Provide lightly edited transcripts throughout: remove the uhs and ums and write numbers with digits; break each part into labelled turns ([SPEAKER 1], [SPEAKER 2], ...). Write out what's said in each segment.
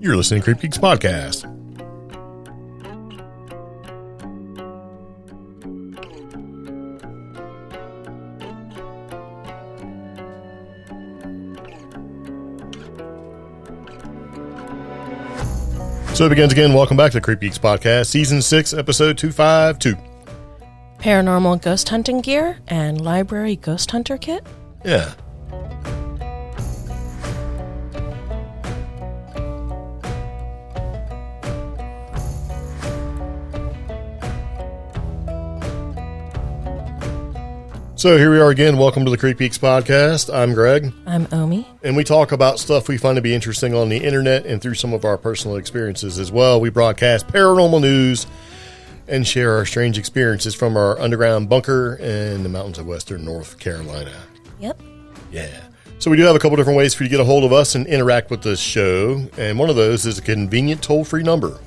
[SPEAKER 1] You're listening to CreepGeeks Podcast. So it begins again. Welcome back to the CreepGeeks Podcast, Season 6, Episode 252.
[SPEAKER 2] Paranormal ghost hunting gear and library ghost hunter kit?
[SPEAKER 1] Yeah. So here we are again. Welcome to the CreepGeeks Podcast. I'm Greg.
[SPEAKER 2] I'm Omi.
[SPEAKER 1] And we talk about stuff we find to be interesting on the internet and through some of our personal experiences as well. We broadcast paranormal news and share our strange experiences from our underground bunker in the mountains of western North Carolina.
[SPEAKER 2] Yep.
[SPEAKER 1] Yeah. So we do have a couple different ways for you to get a hold of us and interact with this show. And one of those is a convenient toll-free number.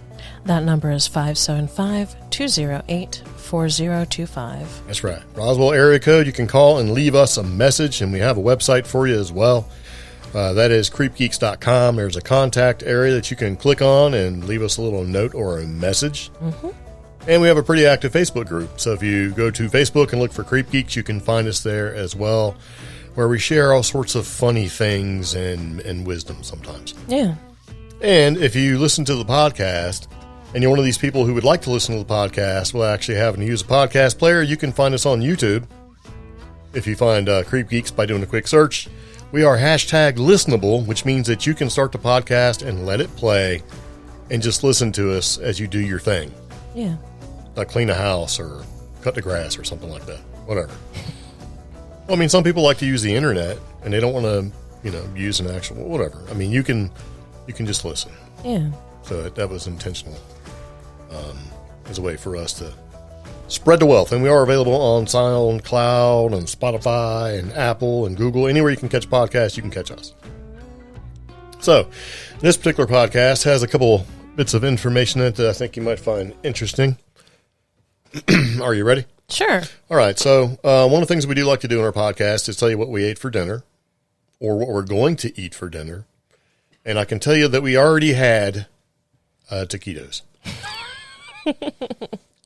[SPEAKER 2] That number is 575-208-4025.
[SPEAKER 1] That's right. Roswell area code. You can call and leave us a message, and we have a website for you as well. That is creepgeeks.com. There's a contact area that you can click on and leave us a little note or a message. Mm-hmm. And we have a pretty active Facebook group. So if you go to Facebook and look for CreepGeeks, you can find us there as well, where we share all sorts of funny things and wisdom sometimes.
[SPEAKER 2] Yeah.
[SPEAKER 1] And if you listen to the podcast, and you're one of these people who would like to listen to the podcast without actually having to use a podcast player, you can find us on YouTube. If you find CreepGeeks by doing a quick search, we are hashtag listenable, which means that you can start the podcast and let it play and just listen to us as you do your thing.
[SPEAKER 2] Yeah.
[SPEAKER 1] Like clean a house or cut the grass or something like that. Whatever. Well, I mean, some people like to use the internet and they don't want to, use an actual, whatever. I mean, you can just listen.
[SPEAKER 2] Yeah.
[SPEAKER 1] So that was intentional. As a way for us to spread the wealth. And we are available on SoundCloud and Spotify and Apple and Google. Anywhere you can catch podcasts, you can catch us. So this particular podcast has a couple bits of information in it that I think you might find interesting. Are you ready?
[SPEAKER 2] Sure.
[SPEAKER 1] All right. So one of the things we do like to do in our podcast is tell you what we ate for dinner or what we're going to eat for dinner. And I can tell you that we already had taquitos.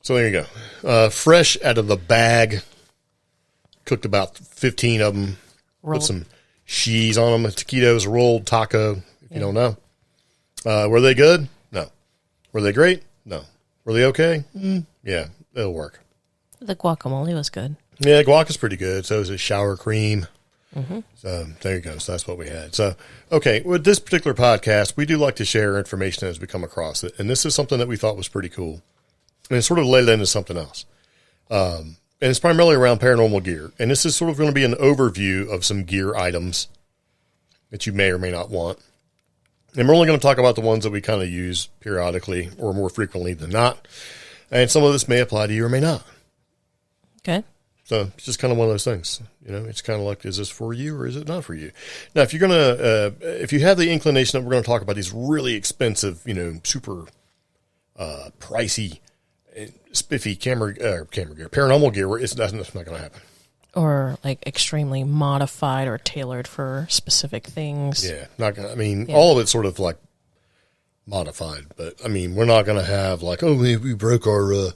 [SPEAKER 1] So there you go. Fresh out of the bag. Cooked about 15 of them.
[SPEAKER 2] Rolled.
[SPEAKER 1] Put some cheese on them. Taquitos, rolled taco, if you don't know. Were they good? No. Were they great? No. Were they okay? Yeah, it'll work.
[SPEAKER 2] The guacamole was good.
[SPEAKER 1] Yeah, guac is pretty good. So is it sour cream.
[SPEAKER 2] Mm-hmm.
[SPEAKER 1] So there you go. So that's what we had. So, okay, with this particular podcast, we do like to share information as we come across it. And this is something that we thought was pretty cool. And it sort of led into something else. And it's primarily around paranormal gear. And this is sort of going to be an overview of some gear items that you may or may not want. And we're only going to talk about the ones that we kind of use periodically or more frequently than not. And some of this may apply to you or may not.
[SPEAKER 2] Okay.
[SPEAKER 1] So it's just kind of one of those things, it's kind of like, is this for you or is it not for you? Now, if you're going to, if you have the inclination that we're going to talk about these really expensive, super pricey, spiffy camera gear, paranormal gear, that's not going to happen.
[SPEAKER 2] Or like extremely modified or tailored for specific things.
[SPEAKER 1] Yeah. Not going to, all of it's sort of like modified, but we're not going to have like, oh, we broke our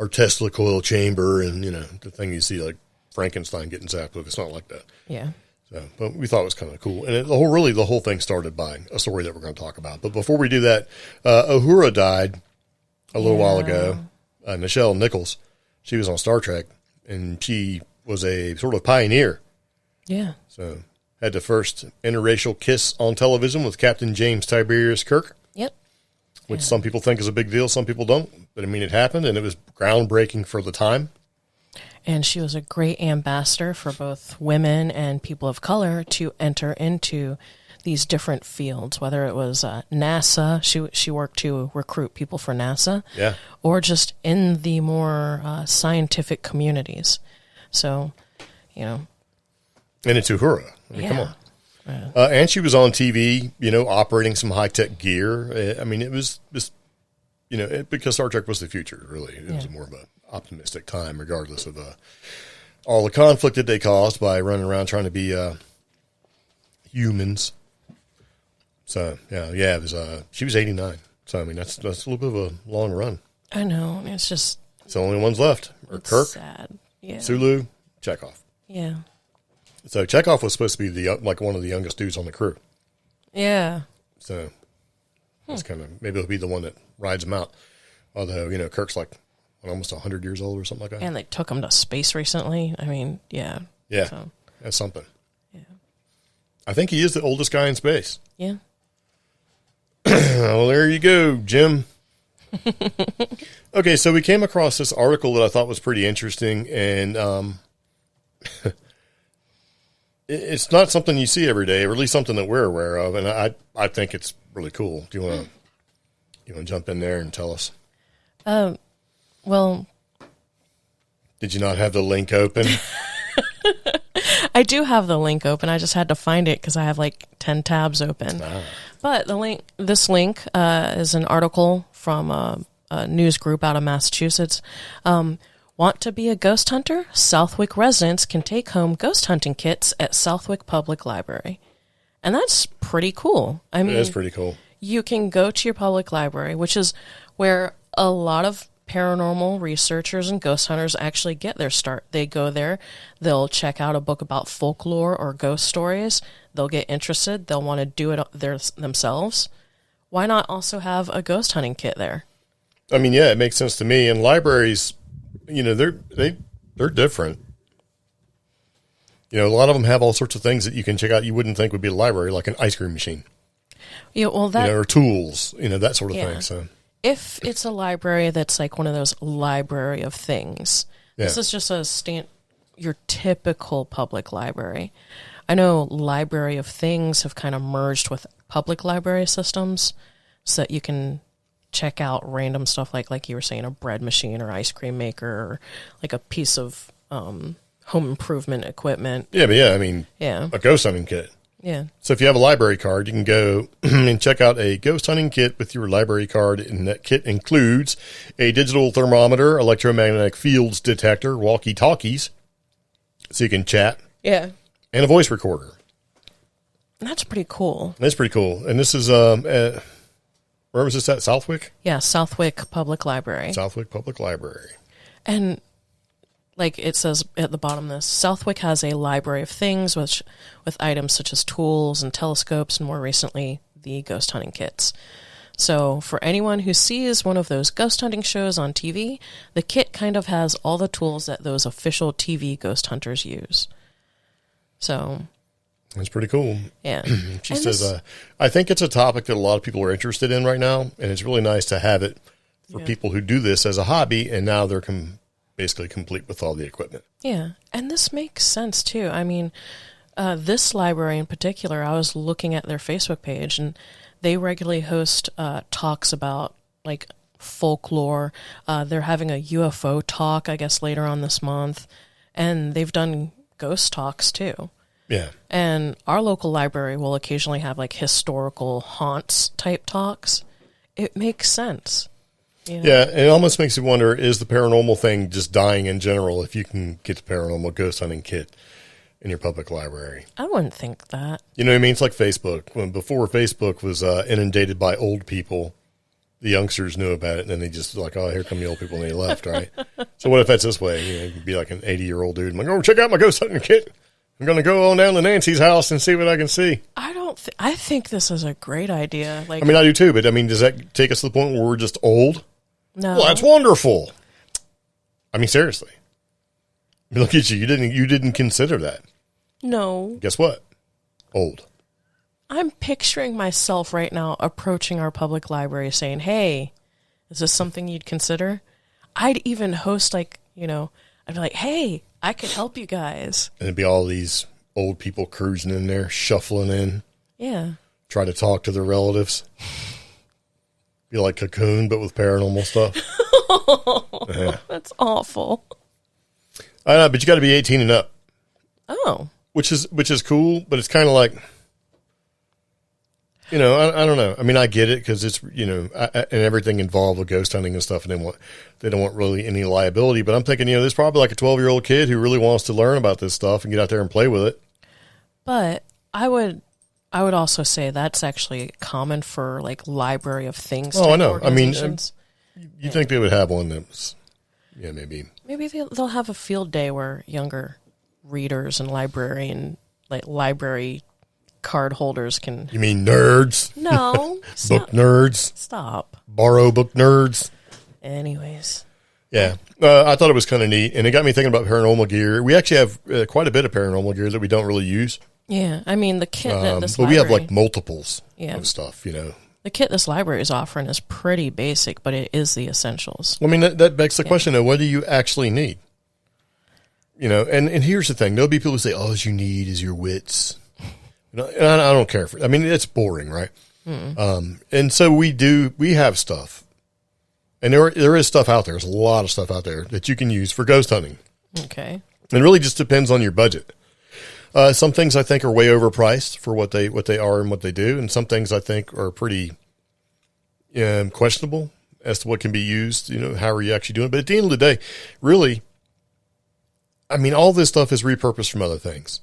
[SPEAKER 1] Tesla coil chamber and, the thing you see like Frankenstein getting zapped with. It's not like that.
[SPEAKER 2] Yeah.
[SPEAKER 1] So, but we thought it was kind of cool. And the whole thing started by a story that we're going to talk about. But before we do that, Uhura died a little while ago. Nichelle Nichols, she was on Star Trek and she was a sort of pioneer.
[SPEAKER 2] Yeah.
[SPEAKER 1] So had the first interracial kiss on television with Captain James Tiberius Kirk.
[SPEAKER 2] Yep.
[SPEAKER 1] Which some people think is a big deal. Some people don't. But it happened and it was groundbreaking for the time.
[SPEAKER 2] And she was a great ambassador for both women and people of color to enter into these different fields, whether it was NASA. She worked to recruit people for NASA.
[SPEAKER 1] Yeah.
[SPEAKER 2] Or just in the more scientific communities. So,
[SPEAKER 1] And it's Uhura. Come on.
[SPEAKER 2] Yeah.
[SPEAKER 1] And she was on TV, operating some high-tech gear. It was just, because Star Trek was the future, really. It was more of an optimistic time, regardless of all the conflict that they caused by running around trying to be humans. So it was. She was 89. So I mean, that's a little bit of a long run.
[SPEAKER 2] I know. It's just.
[SPEAKER 1] It's the only ones left. Or Kirk,
[SPEAKER 2] sad. Yeah.
[SPEAKER 1] Sulu, Chekhov.
[SPEAKER 2] Yeah.
[SPEAKER 1] So Chekhov was supposed to be one of the youngest dudes on the crew.
[SPEAKER 2] Yeah.
[SPEAKER 1] So it's kind of, maybe it'll be the one that rides him out. Although, Kirk's like almost 100 years old or something like that.
[SPEAKER 2] And they took him to space recently. I mean, yeah.
[SPEAKER 1] Yeah. So. That's something.
[SPEAKER 2] Yeah.
[SPEAKER 1] I think he is the oldest guy in space.
[SPEAKER 2] Yeah.
[SPEAKER 1] Well, there you go, Jim. Okay, so we came across this article that I thought was pretty interesting, and it's not something you see every day, or at least something that we're aware of, and I think it's really cool. Do you want to jump in there and tell us?
[SPEAKER 2] Well,
[SPEAKER 1] did you not have the link open?
[SPEAKER 2] I do have the link open. I just had to find it because I have like 10 tabs open. But this link is an article from a news group out of Massachusetts. Want to be a ghost hunter? Southwick residents can take home ghost hunting kits at Southwick Public Library. And that's pretty cool. I mean,
[SPEAKER 1] it is pretty cool.
[SPEAKER 2] You can go to your public library, which is where a lot of paranormal researchers and ghost hunters actually get their start. They go there, they'll check out a book about folklore or ghost stories, they'll get interested, they'll want to do it themselves. Why not also have a ghost hunting kit there?
[SPEAKER 1] I mean, yeah, it makes sense to me. And libraries, they're different. A lot of them have all sorts of things that you can check out you wouldn't think would be a library, like an ice cream machine.
[SPEAKER 2] Yeah, well, that
[SPEAKER 1] or tools, that sort of thing. So
[SPEAKER 2] if it's a library that's like one of those library of things, this is just your typical public library. I know library of things have kind of merged with public library systems so that you can check out random stuff like you were saying, a bread machine or ice cream maker or like a piece of home improvement equipment.
[SPEAKER 1] Yeah, but a ghost hunting kit.
[SPEAKER 2] Yeah.
[SPEAKER 1] So if you have a library card, you can go and check out a ghost hunting kit with your library card, and that kit includes a digital thermometer, electromagnetic fields detector, walkie-talkies, so you can chat.
[SPEAKER 2] Yeah.
[SPEAKER 1] And a voice recorder.
[SPEAKER 2] That's pretty cool.
[SPEAKER 1] That's pretty cool. And this is, where was this at? Southwick?
[SPEAKER 2] Yeah, Southwick Public Library.
[SPEAKER 1] Southwick Public Library.
[SPEAKER 2] And like it says at the bottom of this, Southwick has a library of things with items such as tools and telescopes, and more recently, the ghost hunting kits. So for anyone who sees one of those ghost hunting shows on TV, the kit kind of has all the tools that those official TV ghost hunters use. So
[SPEAKER 1] that's pretty cool.
[SPEAKER 2] Yeah.
[SPEAKER 1] She says, I think it's a topic that a lot of people are interested in right now, and it's really nice to have it for people who do this as a hobby, and now they're basically complete with all the equipment.
[SPEAKER 2] Yeah, and this makes sense, too. I mean, this library in particular, I was looking at their Facebook page, and they regularly host talks about, like, folklore. They're having a UFO talk, I guess, later on this month, and they've done ghost talks, too.
[SPEAKER 1] Yeah.
[SPEAKER 2] And our local library will occasionally have, like, historical haunts type talks. It makes sense.
[SPEAKER 1] Yeah, it almost makes you wonder, is the paranormal thing just dying in general if you can get the paranormal ghost hunting kit in your public library?
[SPEAKER 2] I wouldn't think that.
[SPEAKER 1] You know what I mean? It's like Facebook. Before Facebook was inundated by old people, the youngsters knew about it, and then they just like, oh, here come the old people, and they left, right? So what if that's this way? You could be like an 80-year-old dude. I'm like, oh, check out my ghost hunting kit. I'm going to go on down to Nancy's house and see what I can see.
[SPEAKER 2] I think this is a great idea. Like,
[SPEAKER 1] I do too, but does that take us to the point where we're just old?
[SPEAKER 2] No.
[SPEAKER 1] Well, that's wonderful. Seriously. Look at you. You didn't consider that.
[SPEAKER 2] No.
[SPEAKER 1] Guess what? Old.
[SPEAKER 2] I'm picturing myself right now approaching our public library saying, hey, is this something you'd consider? I'd even host I'd be like, hey, I could help you guys. And
[SPEAKER 1] it'd be all these old people cruising in there, shuffling in.
[SPEAKER 2] Yeah.
[SPEAKER 1] Try to talk to their relatives. Be like Cocoon, but with paranormal stuff.
[SPEAKER 2] Yeah. That's awful.
[SPEAKER 1] I know, but you got to be 18 and up.
[SPEAKER 2] Oh.
[SPEAKER 1] Which is cool, but it's kind of like, I don't know. I get it because it's, and everything involved with ghost hunting and stuff, and they don't want really any liability. But I'm thinking, there's probably like a 12-year-old kid who really wants to learn about this stuff and get out there and play with it.
[SPEAKER 2] But I would I would also say that's actually common for like library of things.
[SPEAKER 1] Oh, I know. I mean,
[SPEAKER 2] organizations.
[SPEAKER 1] you think they would have one that was, maybe.
[SPEAKER 2] Maybe they'll have a field day where younger readers and library card holders can.
[SPEAKER 1] You mean nerds?
[SPEAKER 2] No.
[SPEAKER 1] Book nerds?
[SPEAKER 2] Stop.
[SPEAKER 1] Borrow book nerds?
[SPEAKER 2] Anyways.
[SPEAKER 1] Yeah. I thought it was kind of neat, and it got me thinking about paranormal gear. We actually have quite a bit of paranormal gear that we don't really use.
[SPEAKER 2] Yeah. I mean, the kit that this
[SPEAKER 1] but
[SPEAKER 2] library...
[SPEAKER 1] we have like multiples of stuff,
[SPEAKER 2] The kit this library is offering is pretty basic, but it is the essentials.
[SPEAKER 1] Well, I mean, that begs the question of what do you actually need? And here's the thing. There'll be people who say, all you need is your wits. And I don't care for it. I mean, it's boring, right? And so we have stuff. And there is stuff out there. There's a lot of stuff out there that you can use for ghost hunting.
[SPEAKER 2] Okay.
[SPEAKER 1] It really just depends on your budget. Some things I think are way overpriced for what they are and what they do. And some things I think are pretty questionable as to what can be used, how are you actually doing it. But at the end of the day, really, I mean, all this stuff is repurposed from other things,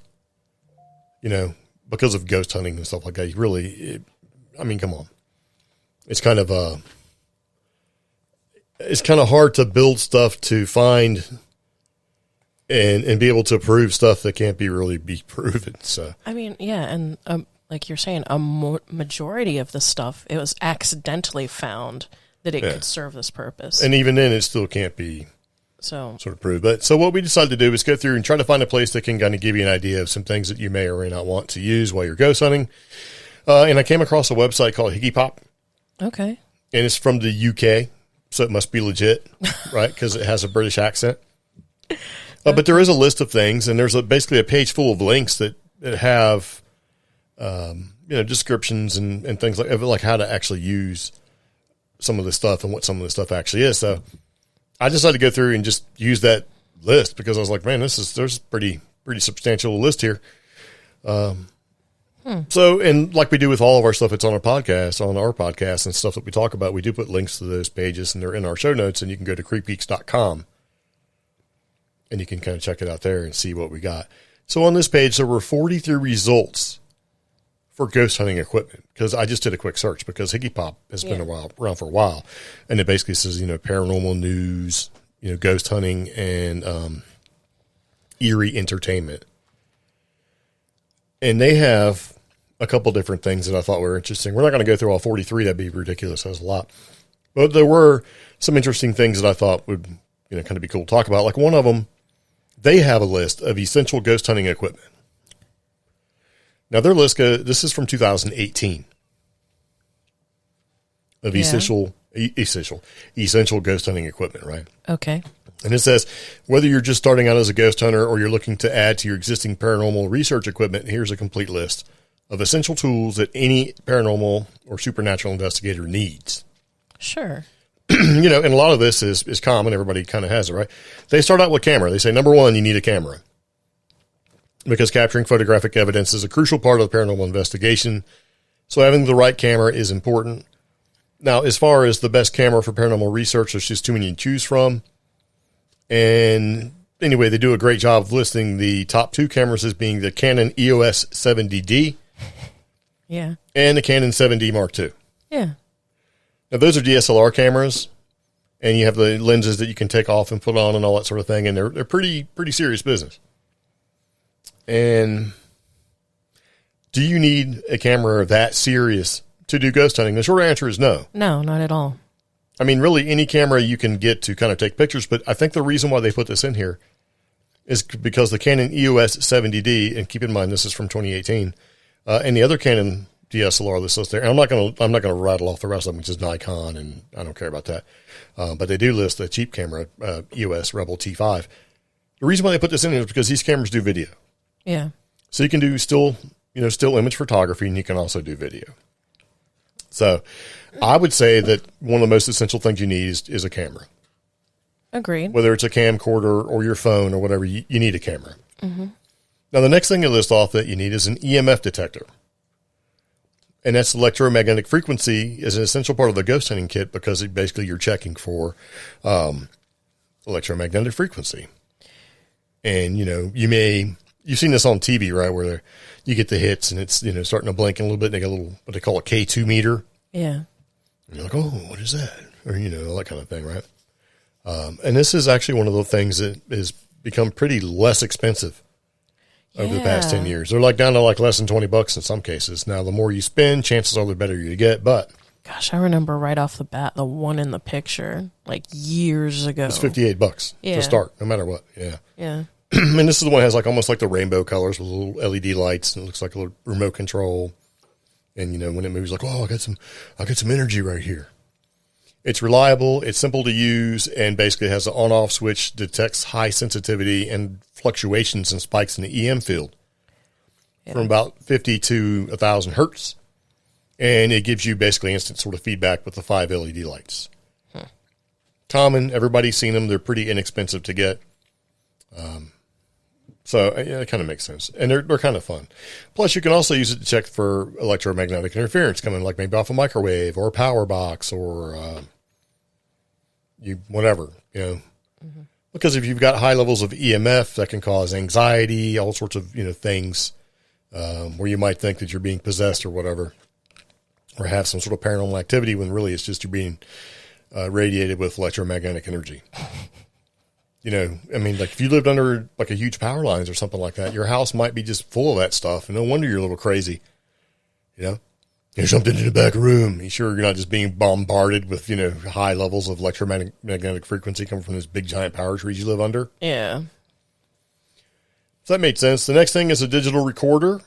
[SPEAKER 1] because of ghost hunting and stuff like that. Come on. It's kind of hard to build stuff to find and be able to prove stuff that can't really be proven. So, I
[SPEAKER 2] mean, yeah. And, like you're saying, majority of the stuff, it was accidentally found that it could serve this purpose.
[SPEAKER 1] And even then it still can't be sort of proved. But so what we decided to do is go through and try to find a place that can kind of give you an idea of some things that you may or may not want to use while you're ghost hunting. And I came across a website called Higgy Pop. Okay. And it's from the UK, so it must be legit, right? Because it has a British accent. But there is a list of things, and there's basically a page full of links that have, descriptions and things like how to actually use some of this stuff and what some of this stuff actually is. So I decided to go through and just use that list because I was like, man, there's a pretty substantial list here. So, and like we do with all of our stuff, it's on our podcast and stuff that we talk about. We do put links to those pages, and they're in our show notes, and you can go to CreepGeeks.com and you can kind of check it out there and see what we got. So on this page, there were 43 results for ghost hunting equipment, because I just did a quick search because Higgy Pop has been around for a while, and it basically says, paranormal news, ghost hunting, and eerie entertainment. And they have a couple different things that I thought were interesting. We're not going to go through all 43. That'd be ridiculous. That's a lot. But there were some interesting things that I thought would, kind of be cool to talk about. Like one of them, they have a list of essential ghost hunting equipment. Now their list, this is from 2018 of essential ghost hunting equipment, right?
[SPEAKER 2] Okay.
[SPEAKER 1] And it says, whether you're just starting out as a ghost hunter or you're looking to add to your existing paranormal research equipment, here's a complete list of essential tools that any paranormal or supernatural investigator needs.
[SPEAKER 2] Sure.
[SPEAKER 1] And a lot of this is common. Everybody kind of has it, right? They start out with camera. They say, number one, you need a camera, because capturing photographic evidence is a crucial part of the paranormal investigation. So having the right camera is important. Now, as far as the best camera for paranormal research, there's just too many to choose from. And anyway, they do a great job of listing the top two cameras as being the Canon EOS 70D.
[SPEAKER 2] Yeah.
[SPEAKER 1] And the Canon 7D Mark II.
[SPEAKER 2] Yeah.
[SPEAKER 1] Now, those are DSLR cameras, and you have the lenses that you can take off and put on and all that sort of thing, and they're pretty serious business. And do you need a camera that serious to do ghost hunting? The short answer is no.
[SPEAKER 2] No, not at all.
[SPEAKER 1] I mean, really, any camera you can get to kind of take pictures, but I think the reason why they put this in here is because the Canon EOS 70D, and keep in mind this is from 2018, and the other Canon DSLR that's listed there, and I'm not gonna rattle off the rest of them, which is Nikon, and I don't care about that. But they do list the cheap camera, EOS Rebel T5. The reason why they put this in here is because these cameras do video.
[SPEAKER 2] Yeah.
[SPEAKER 1] So you can do still image photography, and you can also do video. So I would say that one of the most essential things you need is a camera.
[SPEAKER 2] Agreed.
[SPEAKER 1] Whether it's a camcorder or your phone or whatever, you need a camera. Mm-hmm. Now, the next thing you list off that you need is an EMF detector. And that's electromagnetic frequency is an essential part of the ghost hunting kit, because basically you're checking for electromagnetic frequency. And, you may you've seen this on TV, right? Where you get the hits and it's, starting to blink in a little bit. And they got a little, what they call a K2 meter.
[SPEAKER 2] Yeah.
[SPEAKER 1] And you're like, oh, what is that? Or, all that kind of thing, right? And this is actually one of the things that has become pretty less expensive over the past 10 years. They're like down to like less than $20 in some cases. Now, the more you spend, chances are the better you get. But
[SPEAKER 2] gosh, I remember right off the bat, the one in the picture, like years ago.
[SPEAKER 1] It's $58 to start, no matter what. Yeah.
[SPEAKER 2] Yeah.
[SPEAKER 1] And this is the one that has like almost like the rainbow colors with little LED lights, and it looks like a little remote control. And when it moves, like, oh, I got some energy right here. It's reliable, it's simple to use, and basically has an on-off switch, detects high sensitivity and fluctuations and spikes in the EM field from about 50 to 1,000 hertz. And it gives you basically instant sort of feedback with the 5 LED lights. Common, everybody's seen them. They're pretty inexpensive to get. So it kind of makes sense. And they're kind of fun. Plus, you can also use it to check for electromagnetic interference coming like maybe off a microwave or a power box or whatever, Mm-hmm. Because if you've got high levels of EMF, that can cause anxiety, all sorts of, things where you might think that you're being possessed or whatever, or have some sort of paranormal activity when really it's just you're being radiated with electromagnetic energy. Like if you lived under like a huge power lines or something like that, your house might be just full of that stuff. And no wonder you're a little crazy. There's something in the back room. You sure you're not just being bombarded with, high levels of electromagnetic frequency coming from those big giant power trees you live under?
[SPEAKER 2] Yeah.
[SPEAKER 1] So that made sense. The next thing is a digital recorder.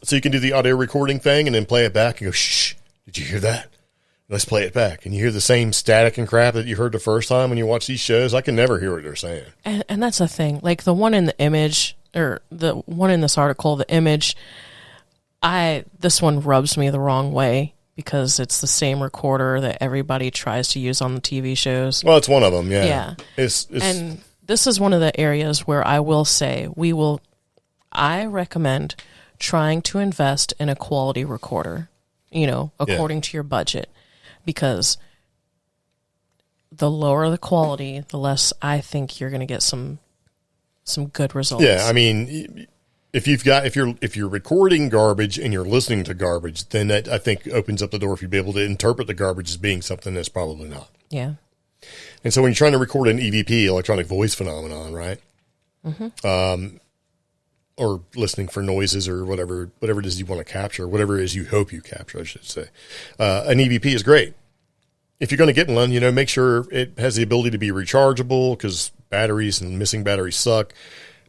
[SPEAKER 1] So you can do the audio recording thing and then play it back and go, shh, did you hear that? Let's play it back. And you hear the same static and crap that you heard the first time when you watch these shows. I can never hear what they're saying.
[SPEAKER 2] And that's the thing. Like the one in the image, or the one in this article, the image, this one rubs me the wrong way because it's the same recorder that everybody tries to use on the TV shows.
[SPEAKER 1] Well, it's one of them,
[SPEAKER 2] yeah. And this is one of the areas where I will say I recommend trying to invest in a quality recorder, according to your budget. Because the lower the quality, the less I think you're going to get some good results.
[SPEAKER 1] Yeah, I mean, if you're recording garbage and you're listening to garbage, then that I think opens up the door for you to be able to interpret the garbage as being something that's probably not.
[SPEAKER 2] Yeah.
[SPEAKER 1] And so when you're trying to record an EVP, electronic voice phenomenon, right? Mm-hmm. Or listening for noises or whatever it is you want to capture, whatever it is you hope you capture, I should say. An EVP is great. If you're going to get one, make sure it has the ability to be rechargeable because batteries and missing batteries suck.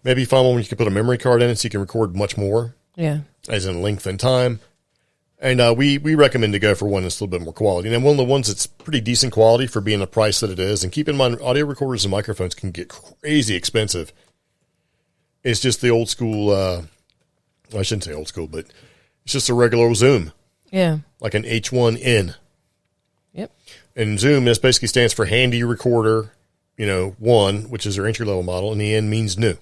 [SPEAKER 1] Maybe find one where you can put a memory card in it so you can record much more.
[SPEAKER 2] Yeah.
[SPEAKER 1] As in length and time. And we recommend to go for one that's a little bit more quality. And one of the ones that's pretty decent quality for being the price that it is. And keep in mind, audio recorders and microphones can get crazy expensive. It's just the old school, I shouldn't say old school, but it's just a regular Zoom.
[SPEAKER 2] Yeah.
[SPEAKER 1] Like an H1N.
[SPEAKER 2] Yep.
[SPEAKER 1] And Zoom, this basically stands for Handy Recorder, 1, which is their entry-level model, and the N means new.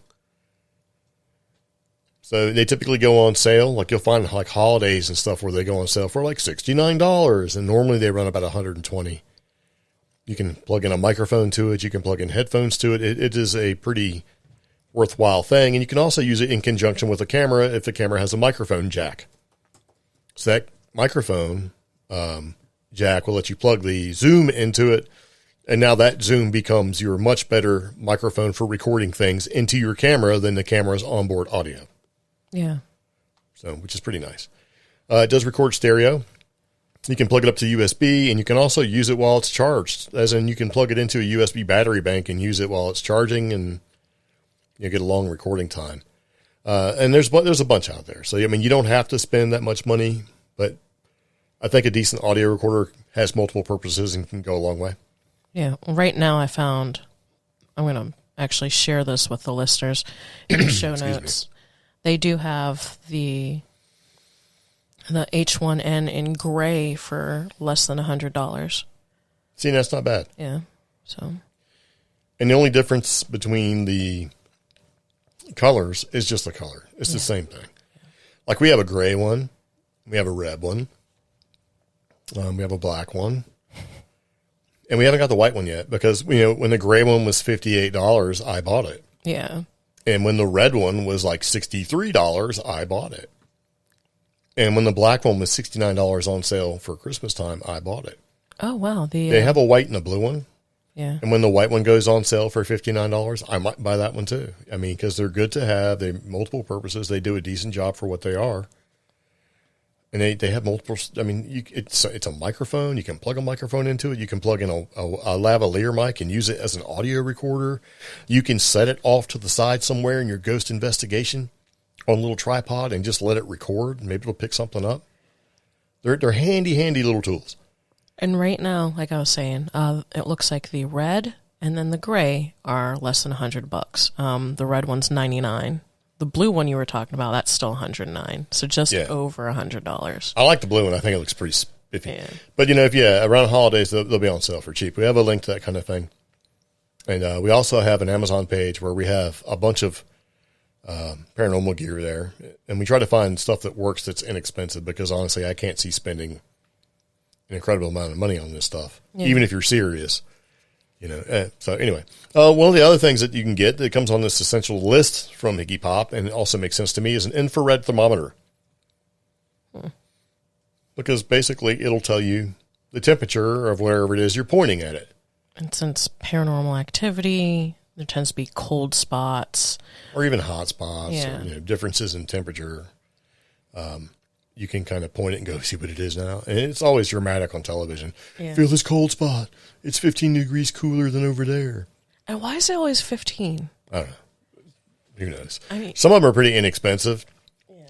[SPEAKER 1] So they typically go on sale. Like you'll find like holidays and stuff where they go on sale for like $69, and normally they run about $120. You can plug in a microphone to it. You can plug in headphones to it. It is a pretty worthwhile thing, and you can also use it in conjunction with a camera if the camera has a microphone jack. So that microphone jack will let you plug the Zoom into it, and now that Zoom becomes your much better microphone for recording things into your camera than the camera's onboard audio.
[SPEAKER 2] Yeah.
[SPEAKER 1] So, which is pretty nice. It does record stereo. You can plug it up to USB, and you can also use it while it's charged, as in you can plug it into a USB battery bank and use it while it's charging, and get a long recording time. And there's a bunch out there. So, I mean, you don't have to spend that much money, but I think a decent audio recorder has multiple purposes and can go a long way.
[SPEAKER 2] Yeah. Right now I'm going to actually share this with the listeners in the show notes. They do have the H1N in gray for less than $100.
[SPEAKER 1] See, that's not bad.
[SPEAKER 2] Yeah. So.
[SPEAKER 1] And the only difference between the colors is just the color. It's the same thing. Like we have a gray one, we have a red one, we have a black one, and we haven't got the white one yet because when the gray one was $58, I bought it.
[SPEAKER 2] Yeah.
[SPEAKER 1] And when the red one was like $63, I bought it. And when the black one was $69 on sale for Christmas time, I bought it.
[SPEAKER 2] Oh, wow.
[SPEAKER 1] They have a white and a blue one.
[SPEAKER 2] Yeah.
[SPEAKER 1] And when the white one goes on sale for $59, I might buy that one too. I mean, because they're good to have. They have multiple purposes. They do a decent job for what they are. And they have multiple. I mean, it's a microphone. You can plug a microphone into it. You can plug in a lavalier mic and use it as an audio recorder. You can set it off to the side somewhere in your ghost investigation on a little tripod and just let it record. Maybe it'll pick something up. They're handy little tools.
[SPEAKER 2] And right now, like I was saying, it looks like the red and then the gray are less than $100. The red one's $99. The blue one you were talking about, that's still $109. So just over $100.
[SPEAKER 1] I like the blue one. I think it looks pretty spiffy.
[SPEAKER 2] Yeah.
[SPEAKER 1] But, around holidays, they'll be on sale for cheap. We have a link to that kind of thing. And we also have an Amazon page where we have a bunch of paranormal gear there. And we try to find stuff that works that's inexpensive because, honestly, I can't see spending an incredible amount of money on this stuff, even if you're serious. So anyway, one of the other things that you can get that comes on this essential list from Iggy Pop, and it also makes sense to me, is an infrared thermometer. Because basically it'll tell you the temperature of wherever it is you're pointing at it.
[SPEAKER 2] And since paranormal activity, there tends to be cold spots.
[SPEAKER 1] Or even hot spots, or differences in temperature. You can kind of point it and go, see what it is now. And it's always dramatic on television. Yeah. Feel this cold spot. It's 15 degrees cooler than over there.
[SPEAKER 2] And why is it always 15?
[SPEAKER 1] I don't know. Who knows? Some of them are pretty inexpensive,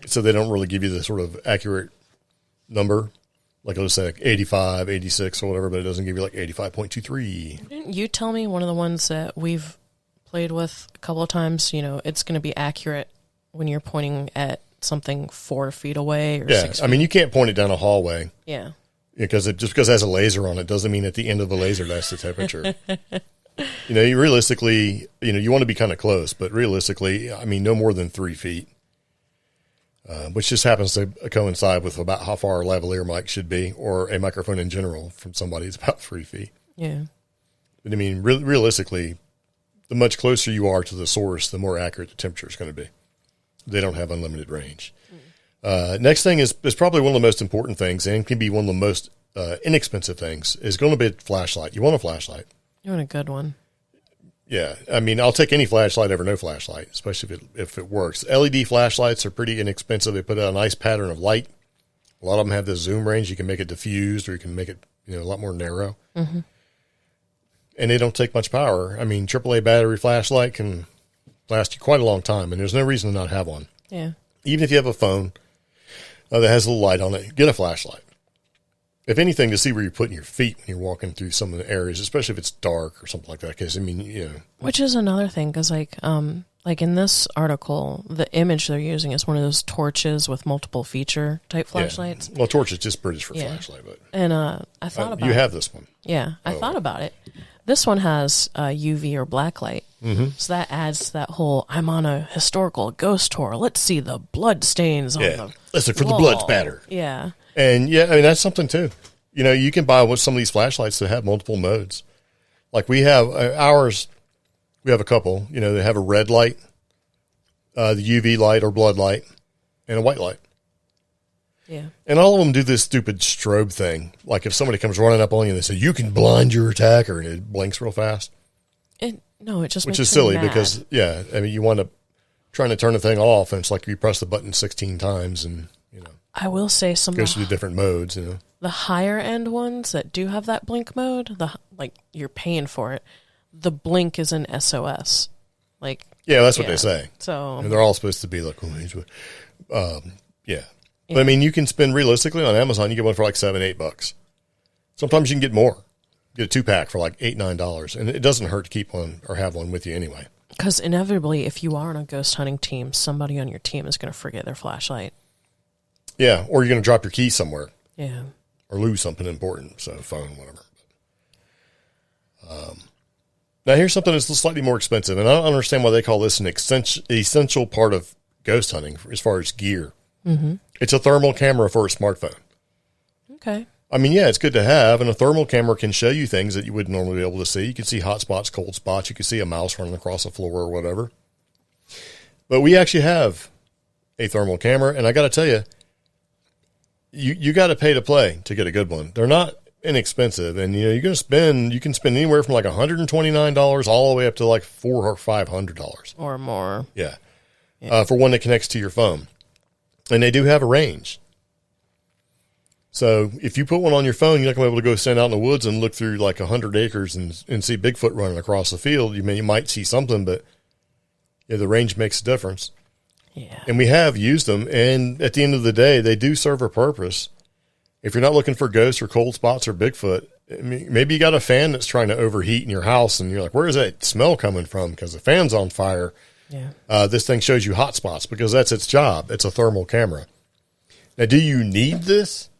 [SPEAKER 1] so they don't really give you the sort of accurate number. Like, let's say 85, 86 or whatever, but it doesn't give you like 85.23.
[SPEAKER 2] Didn't you tell me one of the ones that we've played with a couple of times, it's going to be accurate when you're pointing at something 4 feet away or 6 feet.
[SPEAKER 1] I mean, you can't point it down a hallway.
[SPEAKER 2] Yeah.
[SPEAKER 1] Because just because it has a laser on it doesn't mean at the end of the laser that's the temperature. You realistically, you want to be kind of close, but realistically, I mean, no more than 3 feet, which just happens to coincide with about how far a lavalier mic should be, or a microphone in general from somebody is about 3 feet.
[SPEAKER 2] Yeah.
[SPEAKER 1] But I mean, realistically, the much closer you are to the source, the more accurate the temperature is going to be. They don't have unlimited range. Next thing is probably one of the most important things, and can be one of the most inexpensive things, is going to be a flashlight. You want a flashlight.
[SPEAKER 2] You want a good one.
[SPEAKER 1] Yeah. I mean, I'll take any flashlight over no flashlight, especially if it works. LED flashlights are pretty inexpensive. They put out a nice pattern of light. A lot of them have this zoom range. You can make it diffused, or you can make it a lot more narrow. Mm-hmm. And they don't take much power. I mean, AAA battery flashlight can last you quite a long time, and there's no reason to not have one.
[SPEAKER 2] Yeah.
[SPEAKER 1] Even if you have a phone that has a little light on it, get a flashlight. If anything, to see where you're putting your feet when you're walking through some of the areas, especially if it's dark or something like that. Because, I mean,
[SPEAKER 2] Which is another thing, because, like in this article, the image they're using is one of those torches with multiple feature type flashlights.
[SPEAKER 1] Yeah. Well, torch is just British for flashlight. But
[SPEAKER 2] and I thought about it.
[SPEAKER 1] You have this one.
[SPEAKER 2] Yeah, I thought about it. This one has UV or black light.
[SPEAKER 1] Mm-hmm.
[SPEAKER 2] So that adds that whole, I'm on a historical ghost tour. Let's see the blood stains on the
[SPEAKER 1] Let's look for
[SPEAKER 2] wall.
[SPEAKER 1] the blood spatter.
[SPEAKER 2] Yeah.
[SPEAKER 1] And, I mean, that's something, too. You can buy some of these flashlights that have multiple modes. Like we have ours, we have a couple. They have a red light, the UV light or blood light, and a white light.
[SPEAKER 2] Yeah.
[SPEAKER 1] And all of them do this stupid strobe thing. Like if somebody comes running up on you and they say, you can blind your attacker, and it blinks real fast.
[SPEAKER 2] It just
[SPEAKER 1] Which
[SPEAKER 2] makes
[SPEAKER 1] is silly
[SPEAKER 2] me mad.
[SPEAKER 1] because, I mean, you wind up trying to turn the thing off, and it's like you press the button 16 times and,
[SPEAKER 2] I will say some
[SPEAKER 1] goes through different modes,
[SPEAKER 2] The higher end ones that do have that blink mode, you're paying for it. The blink is an SOS.
[SPEAKER 1] That's what they say.
[SPEAKER 2] So
[SPEAKER 1] and they're all supposed to be like, yeah. But I mean, you can spend realistically on Amazon, you get one for like $7-8. Sometimes you can get more. Get a 2-pack for like $8-9, and it doesn't hurt to keep one or have one with you anyway.
[SPEAKER 2] Because inevitably, if you are on a ghost hunting team, somebody on your team is going to forget their flashlight.
[SPEAKER 1] Yeah, or you're going to drop your key somewhere.
[SPEAKER 2] Yeah.
[SPEAKER 1] Or lose something important, so phone, whatever. Now, here's something that's slightly more expensive, and I don't understand why they call this an essential part of ghost hunting as far as gear.
[SPEAKER 2] Mm-hmm.
[SPEAKER 1] It's a thermal camera for a smartphone.
[SPEAKER 2] Okay.
[SPEAKER 1] I mean, it's good to have, and a thermal camera can show you things that you wouldn't normally be able to see. You can see hot spots, cold spots. You can see a mouse running across the floor or whatever. But we actually have a thermal camera, and I got to tell you, you got to pay to play to get a good one. They're not inexpensive, and you can spend anywhere from like $129 all the way up to like $400 or $500
[SPEAKER 2] or more.
[SPEAKER 1] Yeah, for one that connects to your phone, and they do have a range. So if you put one on your phone, you're not going to be able to go stand out in the woods and look through like 100 acres and see Bigfoot running across the field. You might see something, but the range makes a difference.
[SPEAKER 2] Yeah.
[SPEAKER 1] And we have used them, and at the end of the day, they do serve a purpose. If you're not looking for ghosts or cold spots or Bigfoot, maybe you got a fan that's trying to overheat in your house, and you're like, where is that smell coming from? Because the fan's on fire.
[SPEAKER 2] Yeah.
[SPEAKER 1] This thing shows you hot spots because that's its job. It's a thermal camera. Now, do you need this?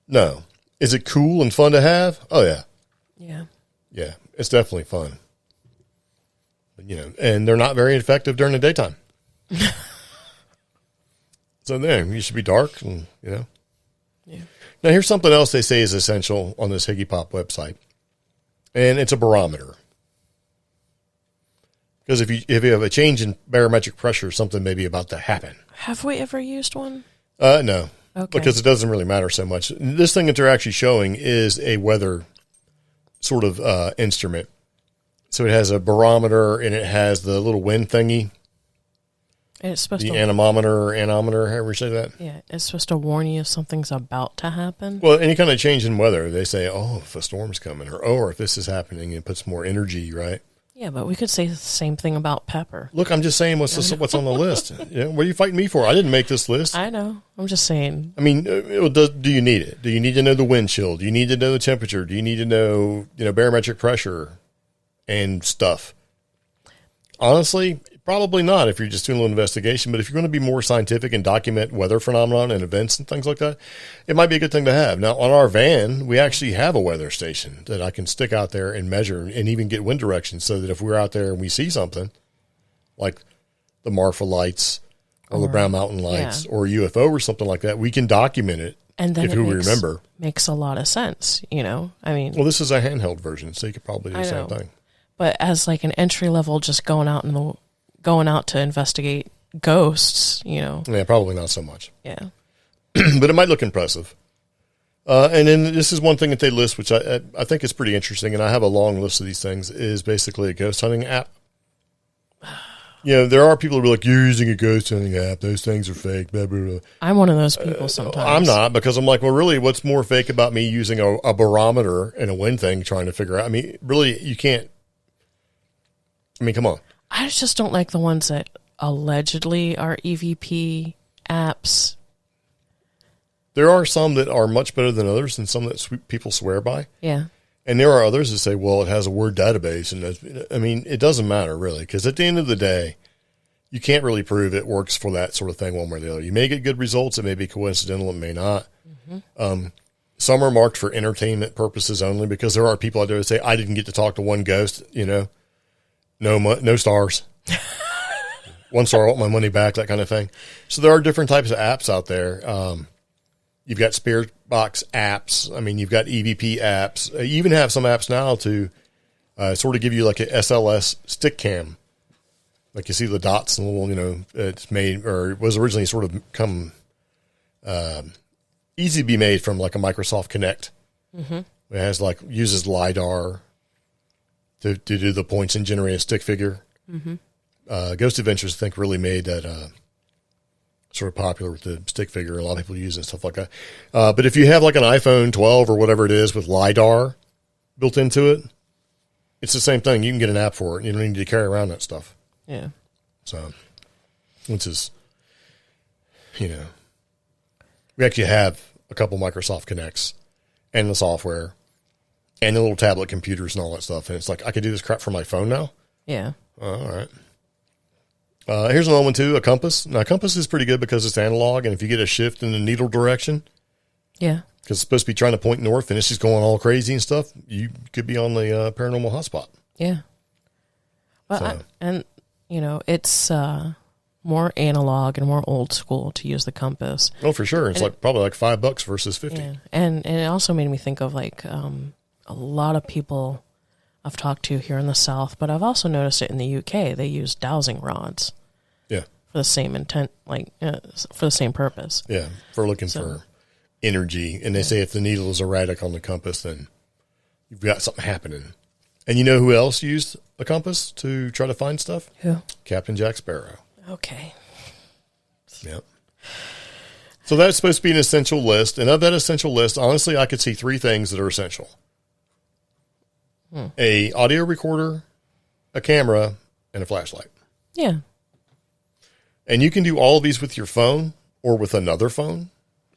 [SPEAKER 1] No. Is it cool and fun to have? Oh, yeah.
[SPEAKER 2] Yeah.
[SPEAKER 1] Yeah, it's definitely fun. And they're not very effective during the daytime. So there, you should be dark, and
[SPEAKER 2] Yeah.
[SPEAKER 1] Now, here's something else they say is essential on this Higgy Pop website, and it's a barometer. Because if you have a change in barometric pressure, something may be about to happen.
[SPEAKER 2] Have we ever used one?
[SPEAKER 1] No.
[SPEAKER 2] Okay.
[SPEAKER 1] Because it doesn't really matter so much. This thing that they're actually showing is a weather sort of instrument. So it has a barometer, and it has the little wind thingy.
[SPEAKER 2] And it's supposed
[SPEAKER 1] The
[SPEAKER 2] to
[SPEAKER 1] anemometer, however you say that.
[SPEAKER 2] Yeah, it's supposed to warn you if something's about to happen.
[SPEAKER 1] Well, any kind of change in weather, they say, if a storm's coming, or if this is happening, it puts more energy, right?
[SPEAKER 2] Yeah, but we could say the same thing about pepper.
[SPEAKER 1] Look, I'm just saying what's on the list. What are you fighting me for? I didn't make this list.
[SPEAKER 2] I know. I'm just saying.
[SPEAKER 1] I mean, do you need it? Do you need to know the wind chill? Do you need to know the temperature? Do you need to know, barometric pressure and stuff? Honestly, probably not if you're just doing a little investigation. But if you're going to be more scientific and document weather phenomenon and events and things like that, it might be a good thing to have. Now, on our van, we actually have a weather station that I can stick out there and measure and even get wind direction so that if we're out there and we see something like the Marfa lights or the Brown Mountain lights or UFO or something like that, we can document it.
[SPEAKER 2] And then
[SPEAKER 1] if we remember.
[SPEAKER 2] Makes a lot of sense, I mean.
[SPEAKER 1] Well, this is a handheld version, so you could probably do the same thing.
[SPEAKER 2] But as like an entry level, just going out to investigate ghosts,
[SPEAKER 1] Yeah, probably not so much.
[SPEAKER 2] Yeah.
[SPEAKER 1] But it might look impressive. And then this is one thing that they list, which I think is pretty interesting, and I have a long list of these things, is basically a ghost hunting app. There are people who are like, you're using a ghost hunting app. Those things are fake. Blah, blah, blah.
[SPEAKER 2] I'm one of those people sometimes.
[SPEAKER 1] I'm not, because I'm like, well, really, what's more fake about me using a barometer and a wind thing trying to figure out? I mean, really, you can't. I mean, come on.
[SPEAKER 2] I just don't like the ones that allegedly are EVP apps.
[SPEAKER 1] There are some that are much better than others, and some that people swear by.
[SPEAKER 2] Yeah.
[SPEAKER 1] And there are others that say, well, it has a word database. And I mean, it doesn't matter, really, because at the end of the day, you can't really prove it works for that sort of thing one way or the other. You may get good results. It may be coincidental. It may not. Mm-hmm. Some are marked for entertainment purposes only, because there are people out there that say, I didn't get to talk to one ghost, No stars. 1 star, I want my money back, that kind of thing. So there are different types of apps out there. You've got spirit box apps. I mean, you've got EVP apps. You even have some apps now to sort of give you like a SLS stick cam. Like you see the dots and little, it's made, or it was originally sort of easy to be made from like a Microsoft Kinect. Mm-hmm. It has uses LiDAR to do the points and generate a stick figure. Mm-hmm. Ghost Adventures, I think, really made that sort of popular with the stick figure. A lot of people use it and stuff like that. But if you have like an iPhone 12 or whatever it is with LiDAR built into it, it's the same thing. You can get an app for it. You don't need to carry around that stuff.
[SPEAKER 2] Yeah.
[SPEAKER 1] So, which is, we actually have a couple Microsoft Kinects and the software and the little tablet computers and all that stuff. And it's like, I could do this crap from my phone now?
[SPEAKER 2] Yeah.
[SPEAKER 1] All right. Here's another one, too, a compass. Now, a compass is pretty good because it's analog, and if you get a shift in the needle direction,
[SPEAKER 2] yeah,
[SPEAKER 1] because it's supposed to be trying to point north, and it's just going all crazy and stuff, you could be on the paranormal hotspot.
[SPEAKER 2] Yeah. Well, it's more analog and more old school to use the compass.
[SPEAKER 1] Oh, for sure. It's probably like $5 versus 50.
[SPEAKER 2] Yeah. And it also made me think of a lot of people I've talked to here in the South, but I've also noticed it in the UK. They use dowsing rods.
[SPEAKER 1] Yeah.
[SPEAKER 2] for the same intent, like for the same purpose.
[SPEAKER 1] Yeah, for looking for energy. And they say if the needle is erratic on the compass, then you've got something happening. And you know who else used a compass to try to find stuff?
[SPEAKER 2] Who?
[SPEAKER 1] Captain Jack Sparrow.
[SPEAKER 2] Okay.
[SPEAKER 1] Yep. So that's supposed to be an essential list. And of that essential list, honestly, I could see 3 things that are essential. A audio recorder, a camera, and a flashlight.
[SPEAKER 2] Yeah.
[SPEAKER 1] And you can do all of these with your phone or with another phone.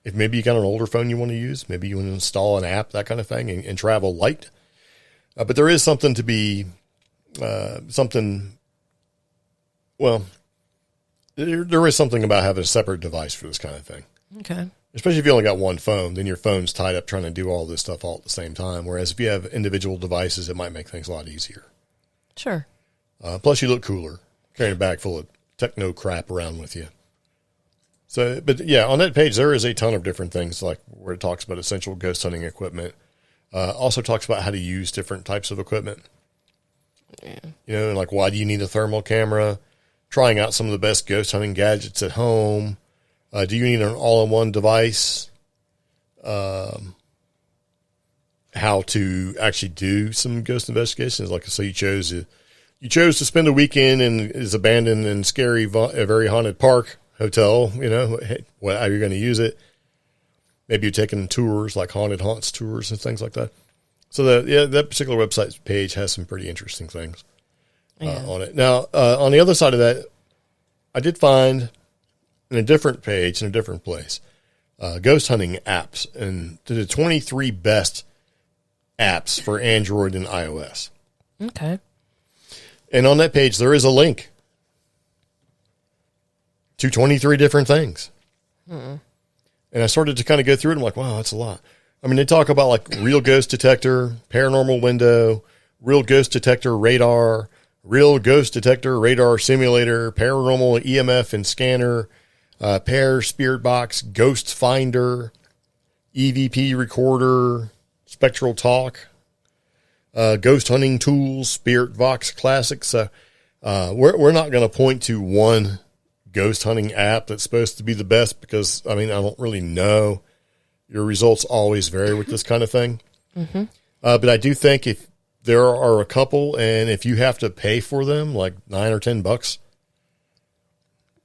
[SPEAKER 1] If maybe you got an older phone you want to use, maybe you want to install an app, that kind of thing, and travel light. But there is something to be, there is something about having a separate device for this kind of thing.
[SPEAKER 2] Okay.
[SPEAKER 1] Especially if you only got one phone, then your phone's tied up trying to do all this stuff all at the same time. Whereas if you have individual devices, it might make things a lot easier.
[SPEAKER 2] Sure.
[SPEAKER 1] Plus, you look cooler carrying a bag full of techno crap around with you. So, but yeah, on that page, there is a ton of different things, like where it talks about essential ghost hunting equipment. Also talks about how to use different types of equipment.
[SPEAKER 2] Yeah.
[SPEAKER 1] You know, like why do you need a thermal camera? Trying out some of the best ghost hunting gadgets at home. Do you need an all-in-one device? How to actually do some ghost investigations. Like, so you chose to spend a weekend in this abandoned and scary, very haunted park hotel. You know, how you're going to use it. Maybe you're taking tours, like haunted haunts tours and things like that. So that particular website page has some pretty interesting things on it. Now, on the other side of that, I did find in a different page, in a different place, ghost hunting apps, and the 23 best apps for Android and iOS.
[SPEAKER 2] Okay.
[SPEAKER 1] And on that page, there is a link to 23 different things. And I started to kind of go through it. I'm like, wow, that's a lot. I mean, they talk about like real ghost detector, paranormal window, real ghost detector radar, real ghost detector radar simulator, paranormal EMF and scanner, pair spirit box, ghost finder, EVP recorder, spectral talk, ghost hunting tools, spirit box classics. We're not going to point to one ghost hunting app that's supposed to be the best because, I mean, I don't really know. Your results always vary with this kind of thing. Mm-hmm. But I do think if there are a couple, and if you have to pay for them, like $9 or $10,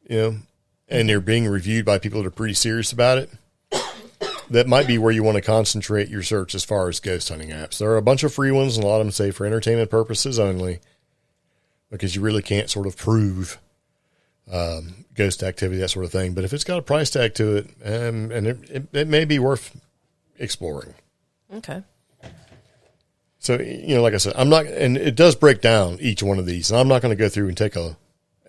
[SPEAKER 1] you know, and they're being reviewed by people that are pretty serious about it, that might be where you want to concentrate your search as far as ghost hunting apps. There are a bunch of free ones, and a lot of them say for entertainment purposes only, because you really can't sort of prove ghost activity, that sort of thing. But if it's got a price tag to it, and it may be worth exploring.
[SPEAKER 2] Okay.
[SPEAKER 1] So, you know, like I said, I'm not, and it does break down each one of these, and I'm not going to go through and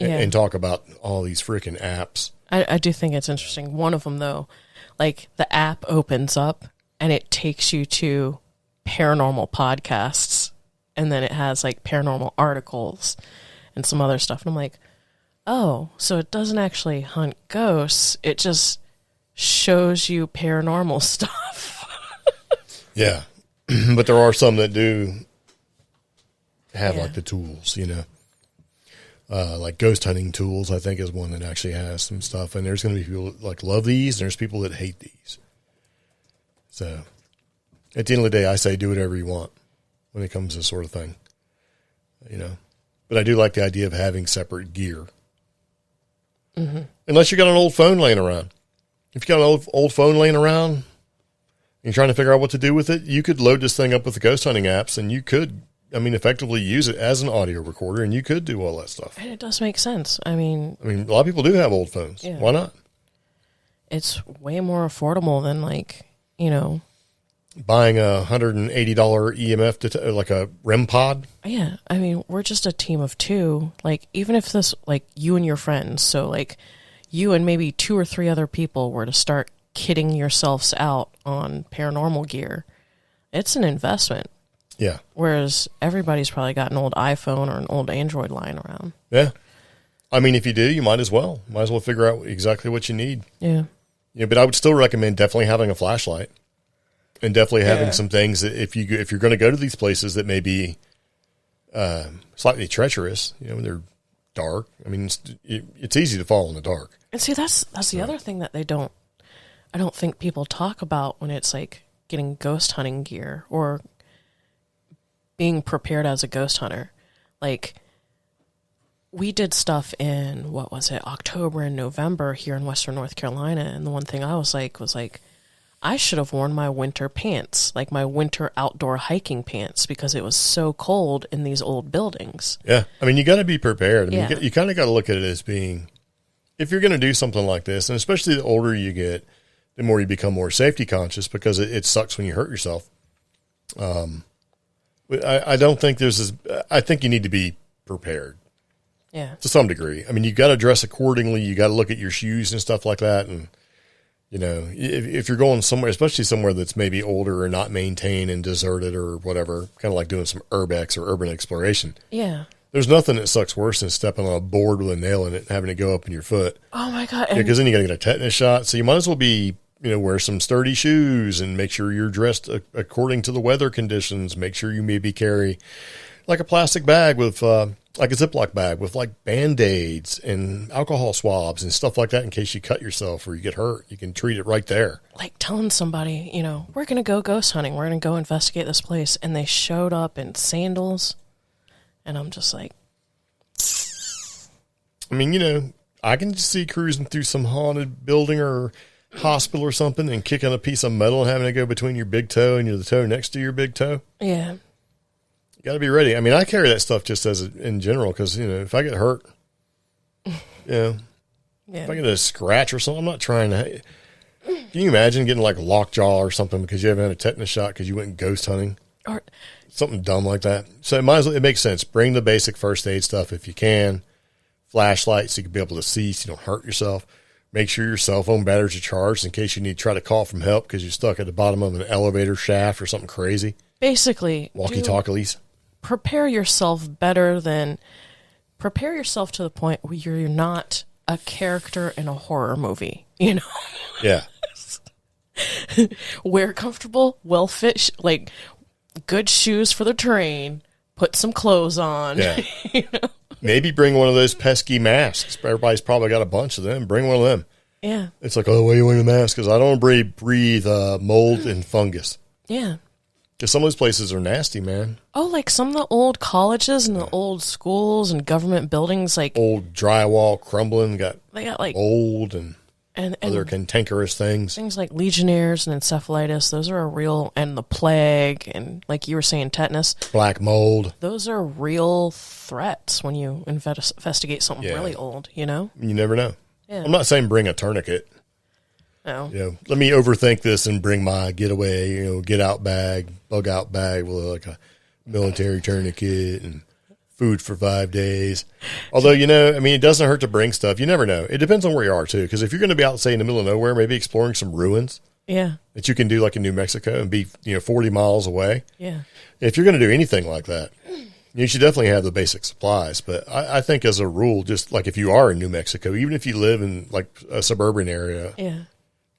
[SPEAKER 1] and talk about all these freaking apps.
[SPEAKER 2] I do think it's interesting. One of them, though, like the app opens up and it takes you to paranormal podcasts, and then it has like paranormal articles and some other stuff. And I'm like, oh, so it doesn't actually hunt ghosts. It just shows you paranormal stuff.
[SPEAKER 1] Yeah. But there are some that do have like the tools, you know, like ghost hunting tools, I think is one that actually has some stuff. And there's going to be people that like love these, and there's people that hate these. So at the end of the day, I say do whatever you want when it comes to this sort of thing, you know, but I do like the idea of having separate gear. Mm-hmm. Unless you got an old phone laying around. If you got an old phone laying around and you're trying to figure out what to do with it, you could load this thing up with the ghost hunting apps, and you could, I mean, effectively use it as an audio recorder, and you could do all that stuff.
[SPEAKER 2] And it does make sense. I mean,
[SPEAKER 1] a lot of people do have old phones. Yeah. Why not?
[SPEAKER 2] It's way more affordable than, like, you know,
[SPEAKER 1] buying a $180 EMF, like a REM pod.
[SPEAKER 2] Yeah. I mean, we're just a team of two. Like, even if this, like, you and your friends, so, like, you and maybe 2 or 3 other people were to start kitting yourselves out on paranormal gear, it's an investment.
[SPEAKER 1] Yeah.
[SPEAKER 2] Whereas everybody's probably got an old iPhone or an old Android lying around.
[SPEAKER 1] Yeah. I mean, if you do, you might as well. Might as well figure out exactly what you need.
[SPEAKER 2] Yeah.
[SPEAKER 1] Yeah, but I would still recommend definitely having a flashlight. And definitely having some things that if you're going to go to these places that may be slightly treacherous, you know, they're dark. I mean, it's easy to fall in the dark.
[SPEAKER 2] And see, that's the other thing that I don't think people talk about when it's like getting ghost hunting gear or being prepared as a ghost hunter. Like, we did stuff in, what was it, October and November here in Western North Carolina, and the one thing I was like, I should have worn my winter pants, like my winter outdoor hiking pants, because it was so cold in these old buildings.
[SPEAKER 1] Yeah. I mean, you got to be prepared. I mean,
[SPEAKER 2] Yeah.
[SPEAKER 1] you kind of got to look at it as being, if you're going to do something like this, and especially the older you get, the more you become more safety conscious, because it sucks when you hurt yourself. I don't think I think you need to be prepared.
[SPEAKER 2] Yeah.
[SPEAKER 1] To some degree. I mean, you got to dress accordingly. You got to look at your shoes and stuff like that. And, you know, if you're going somewhere, especially somewhere that's maybe older or not maintained and deserted or whatever, kind of like doing some urbex or urban exploration.
[SPEAKER 2] Yeah.
[SPEAKER 1] There's nothing that sucks worse than stepping on a board with a nail in it and having to go up in your foot.
[SPEAKER 2] Oh my God.
[SPEAKER 1] Because then you got to get a tetanus shot. So you might as well be, you know, wear some sturdy shoes and make sure you're dressed according to the weather conditions. Make sure you maybe carry like a plastic bag with, like a Ziploc bag with like Band-Aids and alcohol swabs and stuff like that in case you cut yourself or you get hurt. You can treat it right there.
[SPEAKER 2] Like telling somebody, you know, we're going to go ghost hunting. We're going to go investigate this place. And they showed up in sandals. And I'm just like.
[SPEAKER 1] I mean, you know, I can just see cruising through some haunted building or hospital or something and kicking a piece of metal and having to go between your big toe and the toe next to your big toe.
[SPEAKER 2] Yeah.
[SPEAKER 1] You got to be ready. I mean, I carry that stuff just in general because, you know, if I get hurt, you know, if I get a scratch or something, I'm not trying to. Can you imagine getting like lockjaw or something because you haven't had a tetanus shot because you went ghost hunting?
[SPEAKER 2] Or
[SPEAKER 1] something dumb like that. So it makes sense. Bring the basic first aid stuff if you can. Flashlight so you can be able to see so you don't hurt yourself. Make sure your cell phone batteries are charged in case you need to try to call from help because you're stuck at the bottom of an elevator shaft or something crazy.
[SPEAKER 2] basically,
[SPEAKER 1] Walkie-talkies.
[SPEAKER 2] Prepare yourself better than. Prepare yourself to the point where you're not a character in a horror movie, you know?
[SPEAKER 1] Yeah.
[SPEAKER 2] Wear comfortable, well-fit, like, good shoes for the terrain. Put some clothes on.
[SPEAKER 1] Yeah.
[SPEAKER 2] You know?
[SPEAKER 1] Maybe bring one of those pesky masks. Everybody's probably got a bunch of them. Bring one of them.
[SPEAKER 2] Yeah.
[SPEAKER 1] It's like, oh, why are you wearing a mask? Because I don't breathe mold and fungus.
[SPEAKER 2] Yeah.
[SPEAKER 1] Because some of those places are nasty, man.
[SPEAKER 2] Oh, like some of the old colleges and the old schools and government buildings, like
[SPEAKER 1] old drywall crumbling,
[SPEAKER 2] they got like
[SPEAKER 1] mold and other cantankerous things.
[SPEAKER 2] Things like legionnaires and encephalitis, those are a real, and the plague, and like you were saying, tetanus.
[SPEAKER 1] Black mold.
[SPEAKER 2] Those are real threats when you investigate something really old, you know?
[SPEAKER 1] You never know.
[SPEAKER 2] Yeah.
[SPEAKER 1] I'm not saying bring a tourniquet.
[SPEAKER 2] No.
[SPEAKER 1] You know, let me overthink this and bring my getaway, get out bag, bug out bag with like a military tourniquet and food for 5 days. Although, it doesn't hurt to bring stuff. You never know. It depends on where you are too. Because if you're going to be out, say, in the middle of nowhere, maybe exploring some ruins.
[SPEAKER 2] Yeah.
[SPEAKER 1] That you can do like in New Mexico and be, 40 miles away.
[SPEAKER 2] Yeah.
[SPEAKER 1] If you're going to do anything like that, you should definitely have the basic supplies. But I think as a rule, just like if you are in New Mexico, even if you live in like a suburban area,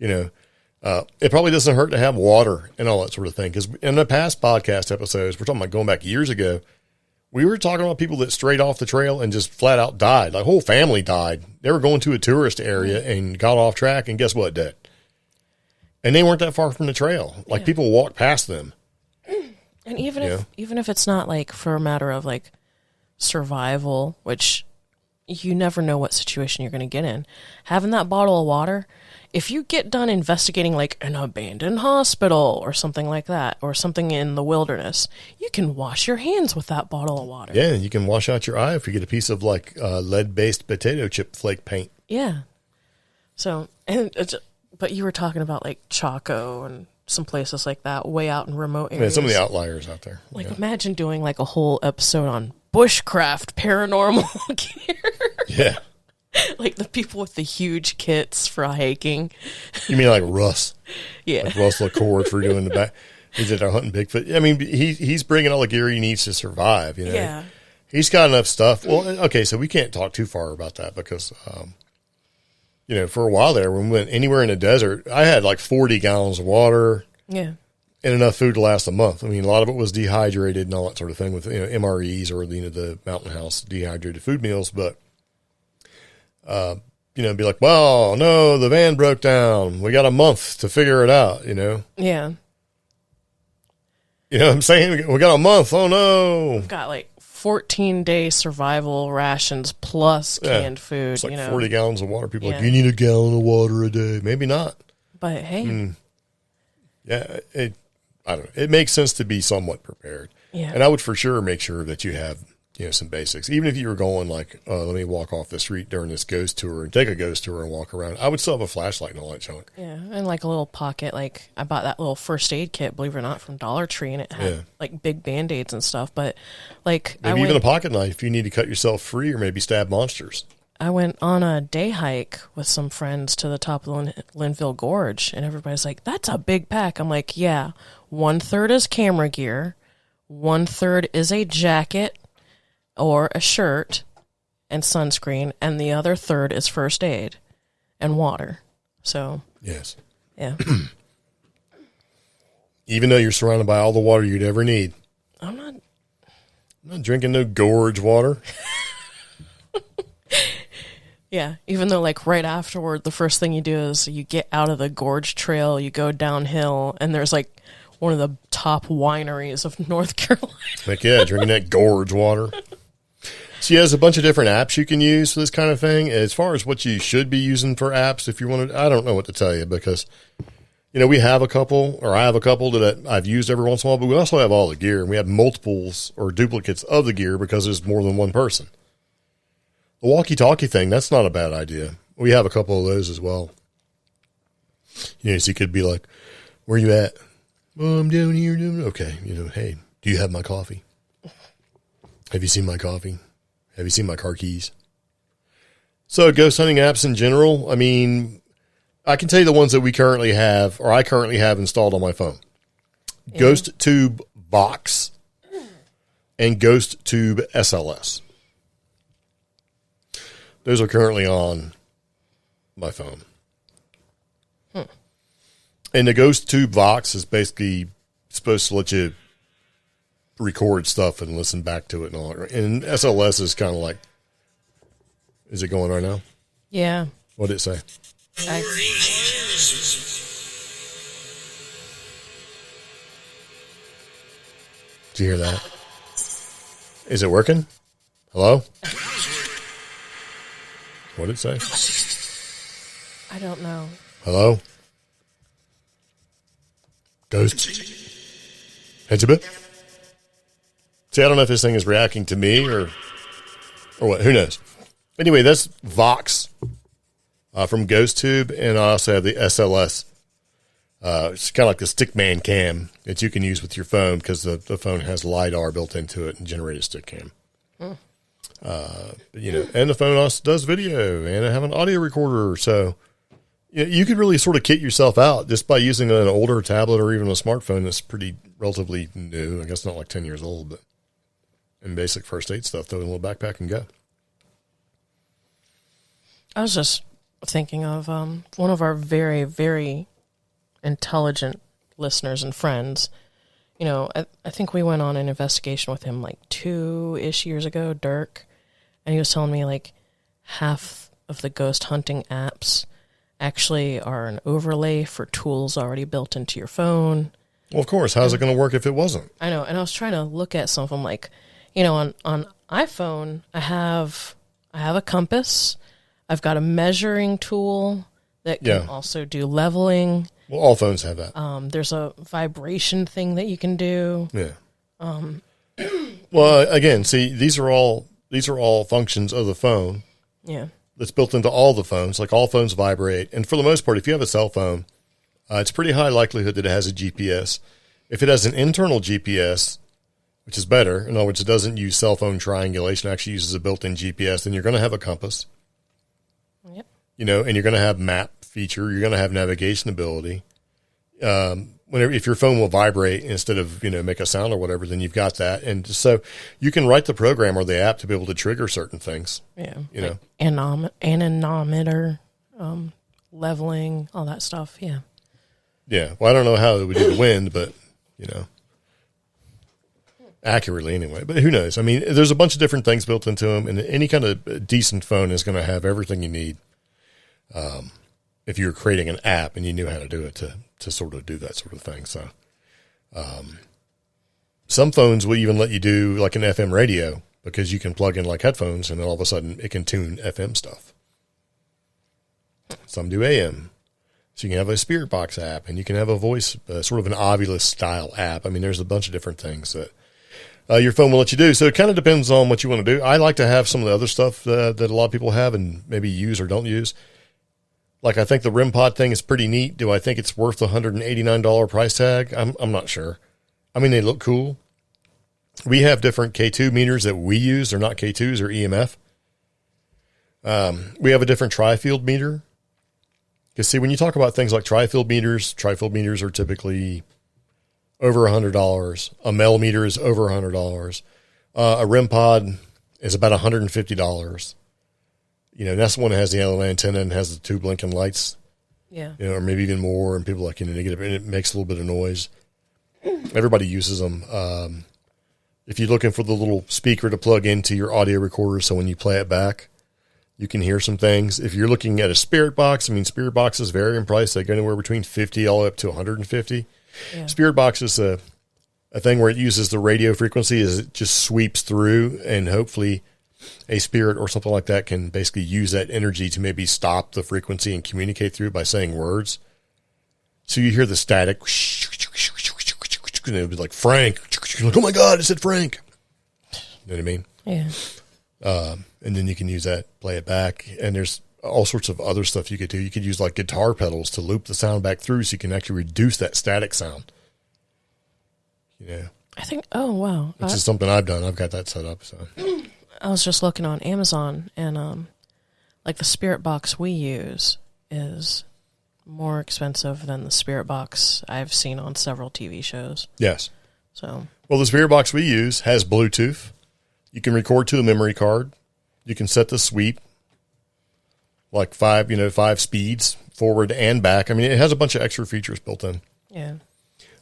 [SPEAKER 1] it probably doesn't hurt to have water and all that sort of thing. Because in the past podcast episodes, we're talking about going back years ago, we were talking about people that strayed off the trail and just flat out died. Like whole family died. They were going to a tourist area and got off track, and guess what? Dead. And they weren't that far from the trail. Like people walked past them.
[SPEAKER 2] And even if it's not like for a matter of like survival, which you never know what situation you're going to get in, having that bottle of water, if you get done investigating like an abandoned hospital or something like that, or something in the wilderness, you can wash your hands with that bottle of water.
[SPEAKER 1] Yeah, you can wash out your eye if you get a piece of like lead-based potato chip flake paint.
[SPEAKER 2] Yeah. So, but you were talking about like Chaco and some places like that, way out in remote areas.
[SPEAKER 1] Yeah, some of the outliers out there.
[SPEAKER 2] Like imagine doing like a whole episode on bushcraft paranormal gear.
[SPEAKER 1] Yeah.
[SPEAKER 2] Like the people with the huge kits for hiking.
[SPEAKER 1] You mean like Russ?
[SPEAKER 2] Yeah.
[SPEAKER 1] Like Russ LaCour for doing the back. He's out there hunting Bigfoot. I mean, he's bringing all the gear he needs to survive,
[SPEAKER 2] Yeah.
[SPEAKER 1] He's got enough stuff. Well, okay, so we can't talk too far about that because, for a while there, when we went anywhere in the desert, I had like 40 gallons of water.
[SPEAKER 2] Yeah.
[SPEAKER 1] And enough food to last a month. I mean, a lot of it was dehydrated and all that sort of thing with, MREs or, the Mountain House dehydrated food meals, but Be like, well, no, the van broke down. We got a month to figure it out,
[SPEAKER 2] Yeah.
[SPEAKER 1] You know what I'm saying? We got a month. Oh, no.
[SPEAKER 2] We've got like 14-day survival rations plus canned food.
[SPEAKER 1] It's like 40 gallons of water. People are like,
[SPEAKER 2] Yeah.
[SPEAKER 1] you need a gallon of water a day. Maybe not.
[SPEAKER 2] But hey.
[SPEAKER 1] Yeah, I don't know. It makes sense to be somewhat prepared.
[SPEAKER 2] Yeah.
[SPEAKER 1] And I would for sure make sure that you have, some basics. Even if you were going like, let me walk off the street during this ghost tour and take a ghost tour and walk around, I would still have a flashlight and all that junk.
[SPEAKER 2] Yeah, and like a little pocket. Like I bought that little first aid kit, believe it or not, from Dollar Tree, and it had like big Band-Aids and stuff. But like
[SPEAKER 1] maybe even a pocket knife if you need to cut yourself free or maybe stab monsters.
[SPEAKER 2] I went on a day hike with some friends to the top of Linville Gorge, and everybody's like, "That's a big pack." I'm like, "Yeah, 1/3 is camera gear, 1/3 is a jacket or a shirt and sunscreen, and the other third is first aid and water." So
[SPEAKER 1] yes,
[SPEAKER 2] yeah.
[SPEAKER 1] Even though you're surrounded by all the water you'd ever need,
[SPEAKER 2] I'm not
[SPEAKER 1] drinking no gorge water.
[SPEAKER 2] Yeah, even though like right afterward, the first thing you do is you get out of the gorge trail, you go downhill, and there's like one of the top wineries of North Carolina.
[SPEAKER 1] Like, yeah, drinking that gorge water. So, yeah, there's a bunch of different apps you can use for this kind of thing. As far as what you should be using for apps, if you want to, I don't know what to tell you because, we have a couple, or I have a couple that I've used every once in a while, but we also have all the gear, and we have multiples or duplicates of the gear because there's more than one person. The walkie-talkie thing, that's not a bad idea. We have a couple of those as well. So you could be like, where you at? Oh, I'm down here. Okay. Hey, do you have my coffee? Have you seen my coffee? Have you seen my car keys? So ghost hunting apps in general, I mean, I can tell you the ones that we currently have, or I currently have installed on my phone. Yeah. Ghost Tube Box and Ghost Tube SLS. Those are currently on my phone. And the Ghost Tube Vox is basically supposed to let you record stuff and listen back to it and all that. And SLS is kind of like, is it going right now?
[SPEAKER 2] Yeah.
[SPEAKER 1] What did it say? Did you hear that? Is it working? Hello? What did it say?
[SPEAKER 2] I don't know.
[SPEAKER 1] Hello? Ghost? Heads a bit? See, I don't know if this thing is reacting to me or what. Who knows? Anyway, that's Vox from GhostTube, and I also have the SLS. It's kind of like the Stickman cam that you can use with your phone because the phone has LiDAR built into it and generated stick cam. And the phone also does video, and I have an audio recorder, so you could really sort of kit yourself out just by using an older tablet or even a smartphone that's pretty relatively new. I guess not like 10 years old, but in basic first aid stuff, throw in a little backpack and go.
[SPEAKER 2] I was just thinking of one of our very, very intelligent listeners and friends. I think we went on an investigation with him like 2-ish years ago, Dirk, and he was telling me like half of the ghost hunting apps actually are an overlay for tools already built into your phone.
[SPEAKER 1] Well, of course. How's it going to work if it wasn't?
[SPEAKER 2] I know. And I was trying to look at some of them like, on iPhone, I have a compass. I've got a measuring tool that can also do leveling.
[SPEAKER 1] Well, all phones have that.
[SPEAKER 2] There's a vibration thing that you can do.
[SPEAKER 1] Yeah. Well, again, see, these are all functions of the phone.
[SPEAKER 2] Yeah.
[SPEAKER 1] That's built into all the phones. Like all phones vibrate, and for the most part, if you have a cell phone, it's pretty high likelihood that it has a GPS. If it has an internal GPS, which is better, in other words, it doesn't use cell phone triangulation, it actually uses a built-in GPS, then you're going to have a compass.
[SPEAKER 2] Yep.
[SPEAKER 1] And you're going to have map feature. You're going to have navigation ability. If your phone will vibrate instead of, make a sound or whatever, then you've got that. And so you can write the program or the app to be able to trigger certain things.
[SPEAKER 2] Yeah. Anemometer, leveling, all that stuff. Yeah.
[SPEAKER 1] Yeah. Well, I don't know how it would do the wind, but, accurately anyway. But who knows? I mean, there's a bunch of different things built into them, and any kind of decent phone is going to have everything you need. If you're creating an app and you knew how to do it to sort of do that sort of thing. So, some phones will even let you do like an FM radio because you can plug in like headphones and then all of a sudden it can tune FM stuff. Some do AM. So you can have a Spirit Box app and you can have a voice, sort of an Ovilus style app. I mean, there's a bunch of different things that your phone will let you do. So it kind of depends on what you want to do. I like to have some of the other stuff that a lot of people have and maybe use or don't use. Like, I think the REM pod thing is pretty neat. Do I think it's worth the $189 price tag? I'm not sure. I mean, they look cool. We have different K2 meters that we use. They're not K2s or EMF. We have a different tri-field meter. Because, see, when you talk about things like tri-field meters are typically over $100. A Mel meter is over $100. A REM pod is about $150. You know, that's the one that has the LED antenna and has the two blinking lights.
[SPEAKER 2] Yeah.
[SPEAKER 1] You know, or maybe even more. And people like, you know, it makes a little bit of noise. Everybody uses them. If you're looking for the little speaker to plug into your audio recorder, so when you play it back, you can hear some things. If you're looking at a Spirit Box, I mean, Spirit Boxes vary in price. They go anywhere between $50 all the way up to $150. Yeah. Spirit Box is a thing where it uses the radio frequency as it just sweeps through, and hopefully a spirit or something like that can basically use that energy to maybe stop the frequency and communicate through by saying words. So you hear the static, and it would be like Frank. You're like, oh my God, it said Frank. You know what I mean?
[SPEAKER 2] Yeah.
[SPEAKER 1] And then you can use that, play it back. And there's all sorts of other stuff you could do. You could use like guitar pedals to loop the sound back through so you can actually reduce that static sound. You know?
[SPEAKER 2] I think, oh, wow.
[SPEAKER 1] Which is something I've done. I've got that set up. So
[SPEAKER 2] I was just looking on Amazon, and like the Spirit Box we use is more expensive than the Spirit Box I've seen on several TV shows.
[SPEAKER 1] Yes.
[SPEAKER 2] So,
[SPEAKER 1] well, the Spirit Box we use has Bluetooth. You can record to a memory card. You can set the sweep, like 5 speeds, forward and back. I mean, it has a bunch of extra features built in.
[SPEAKER 2] Yeah.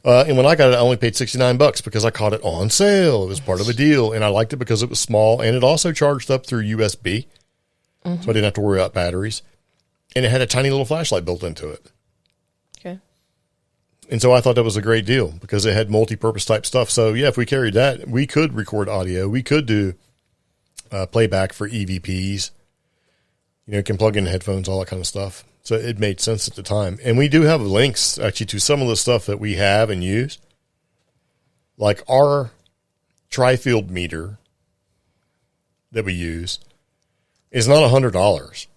[SPEAKER 1] And when I got it, I only paid $69 because I caught it on sale. It was part of a deal, and I liked it because it was small, and it also charged up through USB, so I didn't have to worry about batteries. And it had a tiny little flashlight built into it.
[SPEAKER 2] Okay.
[SPEAKER 1] And so I thought that was a great deal because it had multi-purpose type stuff. So, yeah, if we carried that, we could record audio. We could do playback for EVPs. You know, you can plug in headphones, all that kind of stuff. So it made sense at the time. And we do have links, actually, to some of the stuff that we have and use. Like our tri-field meter that we use is not $100.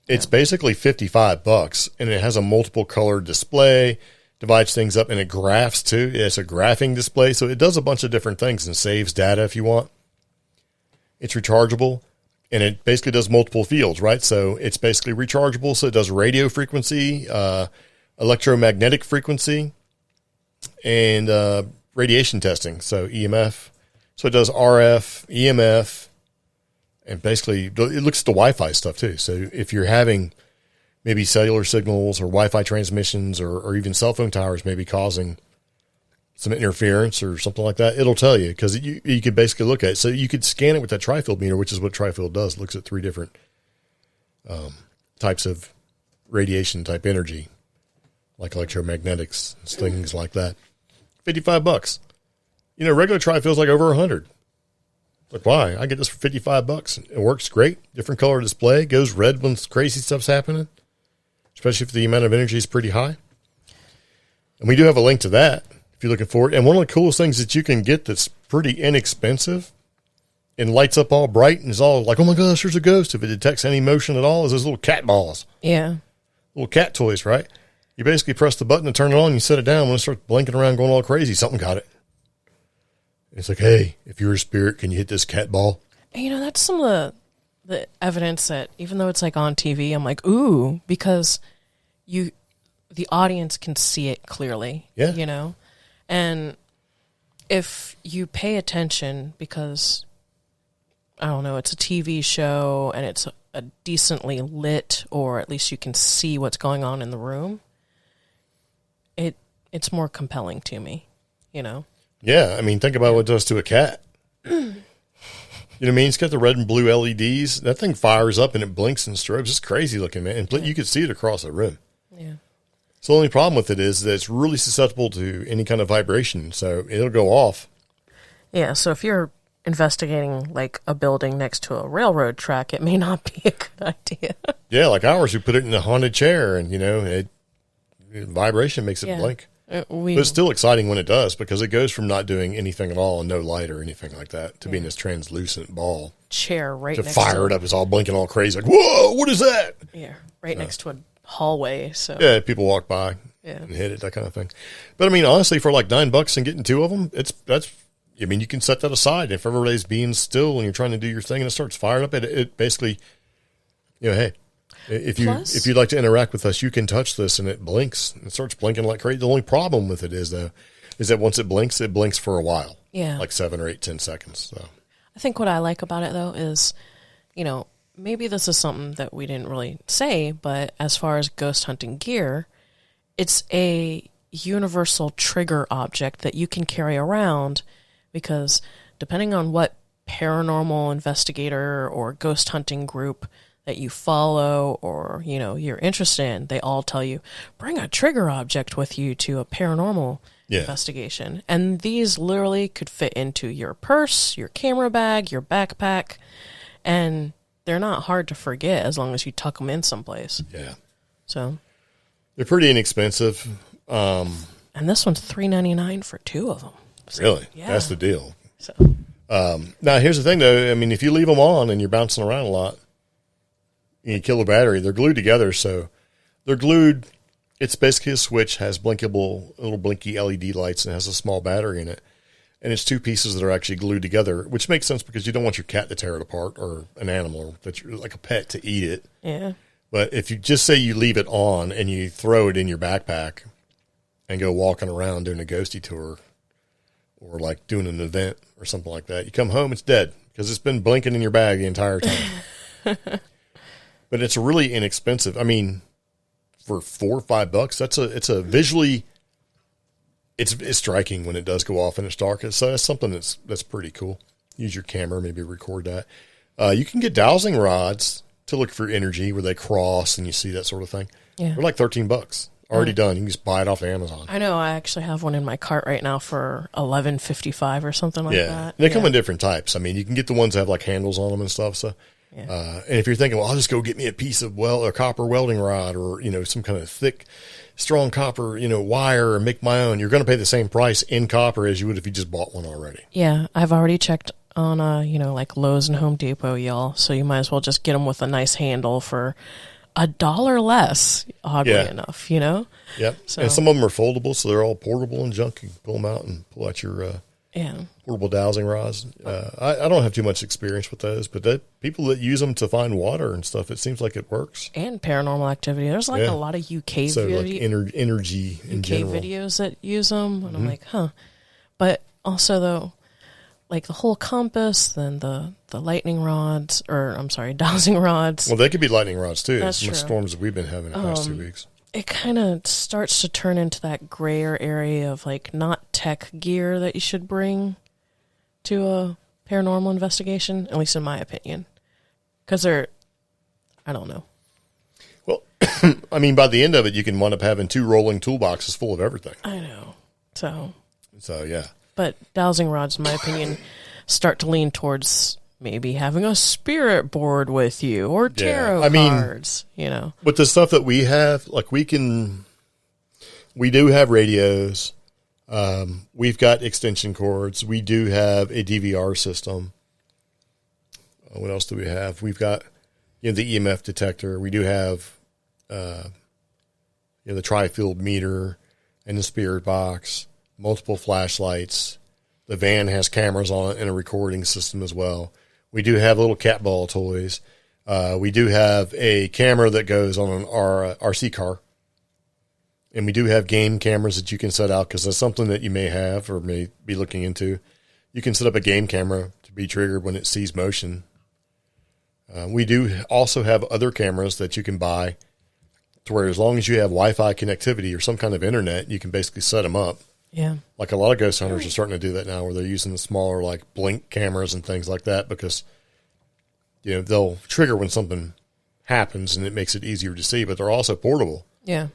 [SPEAKER 1] It's basically $55, and it has a multiple color display, divides things up, and it graphs too. It's a graphing display, so it does a bunch of different things and saves data if you want. It's rechargeable, and it basically does multiple fields, right? So it's basically rechargeable, so it does radio frequency, electromagnetic frequency, and radiation testing, so EMF. So it does RF, EMF, and basically it looks at the Wi-Fi stuff too. So if you're having maybe cellular signals or Wi-Fi transmissions or even cell phone towers maybe causing some interference or something like that, it'll tell you because you could basically look at it. So you could scan it with that tri-field meter, which is what tri-field does. It looks at 3 different types of radiation type energy, like electromagnetics, things like that. $55. You know, regular tri-field's like over $100. Like, why? I get this for $55. It works great. Different color display. Goes red when crazy stuff's happening, especially if the amount of energy is pretty high. And we do have a link to that if you're looking for it. And one of the coolest things that you can get that's pretty inexpensive and lights up all bright and is all like, oh my gosh, there's a ghost. If it detects any motion at all, is those little cat balls.
[SPEAKER 2] Yeah.
[SPEAKER 1] Little cat toys, right? You basically press the button and turn it on, you set it down. When it starts blinking around, going all crazy, something got it. It's like, hey, if you're a spirit, can you hit this cat ball?
[SPEAKER 2] And, you know, that's some of the evidence that even though it's like on TV, I'm like, ooh, because the audience can see it clearly.
[SPEAKER 1] Yeah.
[SPEAKER 2] You know? And if you pay attention, because, I don't know, it's a TV show and it's a decently lit, or at least you can see what's going on in the room, it's more compelling to me, you know?
[SPEAKER 1] Yeah, I mean, think about what it does to a cat. You know what I mean? It's got the red and blue LEDs. That thing fires up and it blinks and strobes. It's crazy looking, man. And you can see it across the room.
[SPEAKER 2] Yeah.
[SPEAKER 1] So the only problem with it is that it's really susceptible to any kind of vibration. So it'll go off.
[SPEAKER 2] Yeah, so if you're investigating like a building next to a railroad track, it may not be a good idea.
[SPEAKER 1] Yeah, like ours, we put it in a haunted chair and, vibration makes it blink. But it's still exciting when it does because it goes from not doing anything at all and no light or anything like that to being this translucent ball.
[SPEAKER 2] Chair right
[SPEAKER 1] to
[SPEAKER 2] next
[SPEAKER 1] fire
[SPEAKER 2] to
[SPEAKER 1] it up. It's all blinking all crazy. Like, whoa, what is that?
[SPEAKER 2] Yeah, right next to a hallway. So
[SPEAKER 1] yeah, people walk by and hit it, that kind of thing. But I mean, honestly, for like $9 and getting 2 of them, you can set that aside. If everybody's being still and you're trying to do your thing and it starts firing up, it basically, hey, if you'd like to interact with us, you can touch this and it blinks. It starts blinking like crazy. The only problem with it is that once it blinks for a while.
[SPEAKER 2] Yeah.
[SPEAKER 1] Like 7 or 8, 10 seconds. So
[SPEAKER 2] I think what I like about it though is, maybe this is something that we didn't really say, but as far as ghost hunting gear, it's a universal trigger object that you can carry around because depending on what paranormal investigator or ghost hunting group that you follow or, you're interested in, they all tell you, bring a trigger object with you to a paranormal investigation. And these literally could fit into your purse, your camera bag, your backpack, and they're not hard to forget as long as you tuck them in someplace.
[SPEAKER 1] Yeah.
[SPEAKER 2] So
[SPEAKER 1] they're pretty inexpensive.
[SPEAKER 2] And this one's $3.99 for 2 of them. So,
[SPEAKER 1] really?
[SPEAKER 2] Yeah.
[SPEAKER 1] That's the deal.
[SPEAKER 2] So
[SPEAKER 1] now here's the thing though. I mean, if you leave them on and you're bouncing around a lot, you kill the battery. They're glued together, so they're glued. It's basically a switch, has little blinky LED lights, and has a small battery in it. And it's 2 pieces that are actually glued together, which makes sense because you don't want your cat to tear it apart or an animal that you're like a pet to eat it.
[SPEAKER 2] Yeah.
[SPEAKER 1] But if you just say you leave it on and you throw it in your backpack and go walking around doing a ghosty tour or like doing an event or something like that, you come home, it's dead because it's been blinking in your bag the entire time. But it's really inexpensive. I mean, for $4 or $5, it's a visually, it's striking when it does go off and it's dark. So that's something that's pretty cool. Use your camera, maybe record that. You can get dowsing rods to look for energy where they cross and you see that sort of thing.
[SPEAKER 2] Yeah.
[SPEAKER 1] They're like $13. Already done. You can just buy it off Amazon.
[SPEAKER 2] I know. I actually have one in my cart right now for $11.55 or something like that.
[SPEAKER 1] They come in different types. I mean, you can get the ones that have like handles on them and stuff. So, and if you're thinking, well, I'll just go get me a piece of copper welding rod or, some kind of thick, strong copper, wire and make my own, you're going to pay the same price in copper as you would if you just bought one already.
[SPEAKER 2] Yeah. I've already checked on, like Lowe's and Home Depot, y'all. So you might as well just get them with a nice handle for $1 less, oddly enough,
[SPEAKER 1] Yep. So. And some of them are foldable, so they're all portable and junk. You can pull them out and pull out your portable dowsing rods. I don't have too much experience with those, but people that use them to find water and stuff, it seems like it works.
[SPEAKER 2] And paranormal activity. There's like a lot of UK
[SPEAKER 1] like energy in general.
[SPEAKER 2] videos that use them, and I'm like, huh. But also though, like the whole compass, then the lightning rods, dowsing rods.
[SPEAKER 1] Well, they could be lightning rods too.
[SPEAKER 2] That's true.
[SPEAKER 1] Much storms that we've been having the past 2 weeks.
[SPEAKER 2] It kind of starts to turn into that grayer area of like not tech gear that you should bring to a paranormal investigation, at least in my opinion. Because I don't know.
[SPEAKER 1] Well, I mean, by the end of it, you can wind up having 2 rolling toolboxes full of everything.
[SPEAKER 2] I know. So
[SPEAKER 1] yeah.
[SPEAKER 2] But dowsing rods, in my opinion, start to lean towards maybe having a spirit board with you or tarot cards,
[SPEAKER 1] With the stuff that we have, like we do have radios. We've got extension cords. We do have a DVR system. What else do we have? We've got the EMF detector. We do have the tri-field meter and the spirit box. Multiple flashlights. The van has cameras on it and a recording system as well. We do have little cat ball toys. We do have a camera that goes on an RC car. And we do have game cameras that you can set out because that's something that you may have or may be looking into. You can set up a game camera to be triggered when it sees motion. We do also have other cameras that you can buy to where as long as you have Wi-Fi connectivity or some kind of internet, you can basically set them up.
[SPEAKER 2] Yeah.
[SPEAKER 1] Like a lot of ghost hunters are starting to do that now, where they're using the smaller like blink cameras and things like that because, you know, they'll trigger when something happens and it makes it easier to see, but they're also portable.
[SPEAKER 2] Yeah.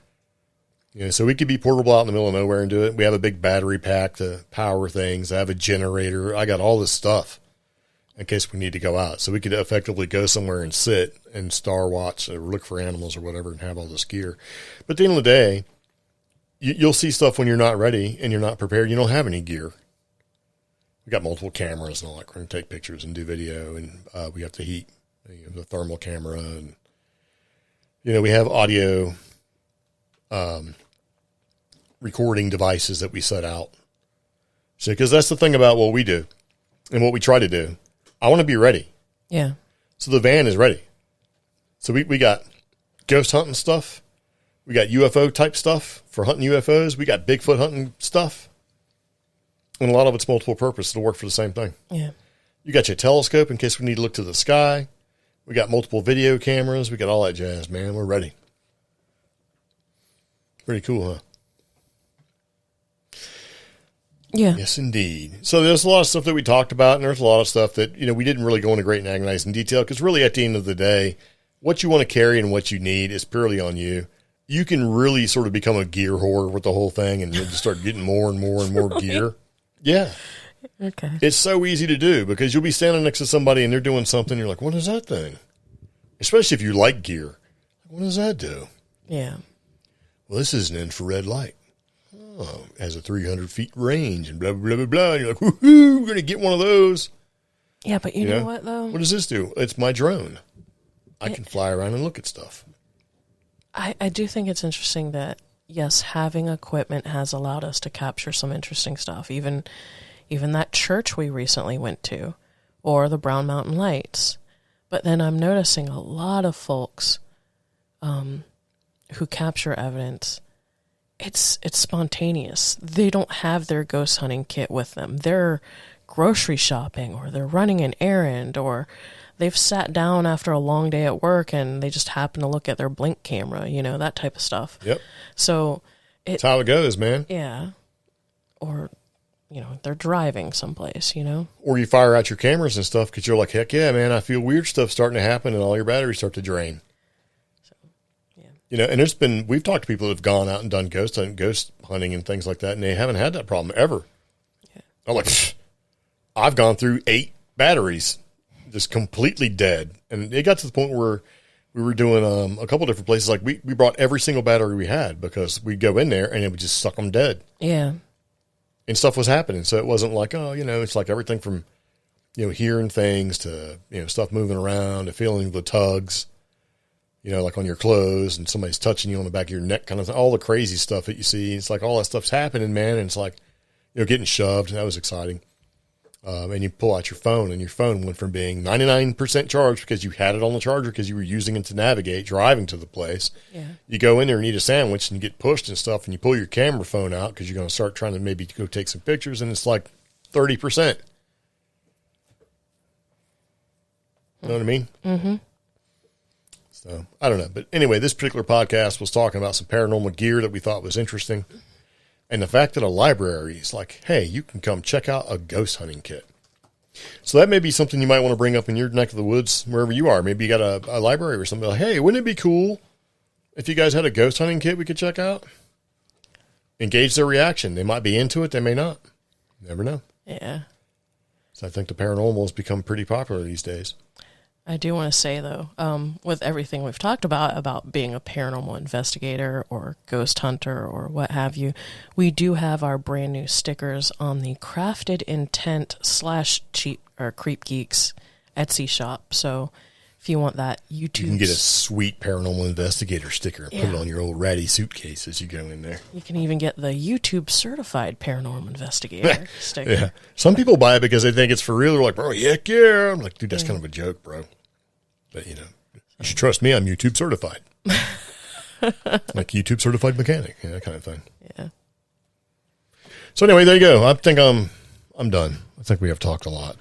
[SPEAKER 1] You know, so we could be portable out in the middle of nowhere and do it. We have a big battery pack to power things. I have a generator. I got all this stuff in case we need to go out. So we could effectively go somewhere and sit and star watch or look for animals or whatever and have all this gear. But at the end of the day, you'll see stuff when you're not ready and you're not prepared. You don't have any gear. We got multiple cameras and all that. We're going to take pictures and do video, and we have the heat, you know, the thermal camera, and you know, we have audio recording devices that we set out. So, because that's the thing about what we do and what we try to do. I want to be ready.
[SPEAKER 2] Yeah.
[SPEAKER 1] So the van is ready. So we got ghost hunting stuff. We got UFO type stuff for hunting UFOs. We got Bigfoot hunting stuff. And a lot of it's multiple purpose. It'll work for the same thing.
[SPEAKER 2] Yeah.
[SPEAKER 1] You got your telescope in case we need to look to the sky. We got multiple video cameras. We got all that jazz, man. We're ready. Pretty cool, huh?
[SPEAKER 2] Yeah.
[SPEAKER 1] Yes, indeed. So there's a lot of stuff that we talked about, and there's a lot of stuff that, you know, we didn't really go into great and agonizing detail, because really at the end of the day, what you want to carry and what you need is purely on you. You can really sort of become a gear whore with the whole thing, and you'll just start getting more and more and more gear. Yeah.
[SPEAKER 2] Okay.
[SPEAKER 1] It's so easy to do, because you'll be standing next to somebody and they're doing something. You're like, what is that thing? Especially if you like gear. What does that do?
[SPEAKER 2] Yeah.
[SPEAKER 1] Well, this is an infrared light. Oh, it has a 300 feet range and blah, blah, blah, blah. And you're like, woohoo, we're going to get one of those.
[SPEAKER 2] Yeah, but you know what, though?
[SPEAKER 1] What does this do? It's my drone. I can fly around and look at stuff.
[SPEAKER 2] I do think it's interesting that, yes, having equipment has allowed us to capture some interesting stuff. Even that church we recently went to, or the Brown Mountain Lights. But then I'm noticing a lot of folks who capture evidence, it's spontaneous. They don't have their ghost hunting kit with them. They're grocery shopping, or they're running an errand, or they've sat down after a long day at work and they just happen to look at their blink camera, you know, that type of stuff.
[SPEAKER 1] Yep.
[SPEAKER 2] So
[SPEAKER 1] that's how it goes, man.
[SPEAKER 2] Yeah. Or, you know, they're driving someplace, you know. Or
[SPEAKER 1] you fire out your cameras and stuff because you're like, heck yeah, man, I feel weird stuff starting to happen and all your batteries start to drain. So, yeah. You know, and we've talked to people that have gone out and done ghost hunting and things like that, and they haven't had that problem ever. Yeah. I'm like, I've gone through 8 batteries just completely dead. And it got to the point where we were doing a couple different places. Like we brought every single battery we had, because we'd go in there and it would just suck them dead.
[SPEAKER 2] Yeah.
[SPEAKER 1] And stuff was happening. So it wasn't like, oh, you know, it's like everything from, you know, hearing things to, you know, stuff moving around to feeling the tugs, you know, like on your clothes and somebody's touching you on the back of your neck, kind of thing. All the crazy stuff that you see. It's like all that stuff's happening, man. And it's like, you know, getting shoved. That was exciting. And you pull out your phone, and your phone went from being 99% charged because you had it on the charger because you were using it to navigate, driving to the place. Yeah. You go in there and eat a sandwich and you get pushed and stuff, and you pull your camera phone out because you're going to start trying to maybe go take some pictures, and it's like 30%. You know what I mean? Mm-hmm. So, I don't know. But anyway, this particular podcast was talking about some paranormal gear that we thought was interesting. And the fact that a library is like, hey, you can come check out a ghost hunting kit. So that may be something you might want to bring up in your neck of the woods, wherever you are. Maybe you got a library or something. Like, hey, wouldn't it be cool if you guys had a ghost hunting kit we could check out? Engage their reaction. They might be into it. They may not. Never know.
[SPEAKER 2] Yeah.
[SPEAKER 1] So I think the paranormal has become pretty popular these days.
[SPEAKER 2] I do want to say, though, with everything we've talked about being a paranormal investigator or ghost hunter or what have you, we do have our brand new stickers on the Crafted Intent /cheap or CreepGeeks Etsy shop. So if you want that YouTube,
[SPEAKER 1] you can get a sweet paranormal investigator sticker and put it on your old ratty suitcase as you go in there.
[SPEAKER 2] You can even get the YouTube certified paranormal investigator sticker.
[SPEAKER 1] Yeah. Some people buy it because they think it's for real. They're like, bro, heck yeah. I'm like, dude, that's kind of a joke, bro. But, you know, you should trust me. I'm YouTube certified. Like YouTube certified mechanic. Yeah, that kind of thing.
[SPEAKER 2] Yeah.
[SPEAKER 1] So anyway, there you go. I think I'm done. I think we have talked a lot.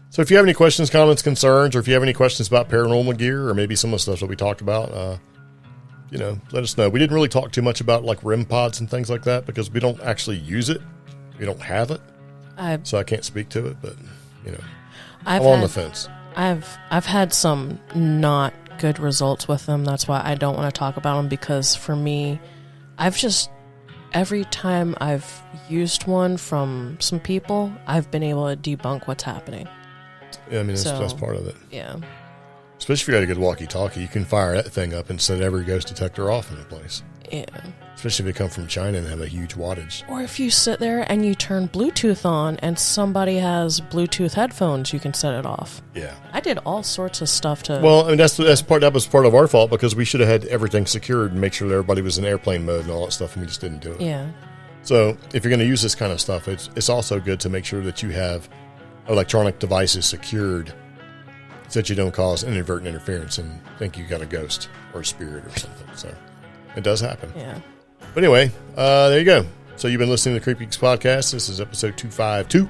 [SPEAKER 1] So if you have any questions, comments, concerns, or if you have any questions about paranormal gear or maybe some of the stuff that we talked about, let us know. We didn't really talk too much about like REM pods and things like that because we don't actually use it. We don't have it. So I can't speak to it, but I'm on the fence.
[SPEAKER 2] I've had some not good results with them. That's why I don't want to talk about them, because for me, every time I've used one from some people, I've been able to debunk what's happening.
[SPEAKER 1] Yeah, I mean, that's part of it.
[SPEAKER 2] Yeah.
[SPEAKER 1] Especially if you got a good walkie-talkie, you can fire that thing up and set every ghost detector off in the place.
[SPEAKER 2] Yeah.
[SPEAKER 1] Especially if they come from China and have a huge wattage.
[SPEAKER 2] Or if you sit there and you turn Bluetooth on and somebody has Bluetooth headphones, you can set it off.
[SPEAKER 1] Yeah.
[SPEAKER 2] I did all sorts of stuff to...
[SPEAKER 1] Well, I mean, that was part of our fault because we should have had everything secured and make sure that everybody was in airplane mode and all that stuff, and we just didn't do it.
[SPEAKER 2] Yeah.
[SPEAKER 1] So if you're going to use this kind of stuff, it's also good to make sure that you have electronic devices secured so that you don't cause inadvertent interference and think you got a ghost or a spirit or something. So it does happen.
[SPEAKER 2] Yeah.
[SPEAKER 1] But anyway, there you go. So you've been listening to the CreepGeeks Podcast. This is episode 252.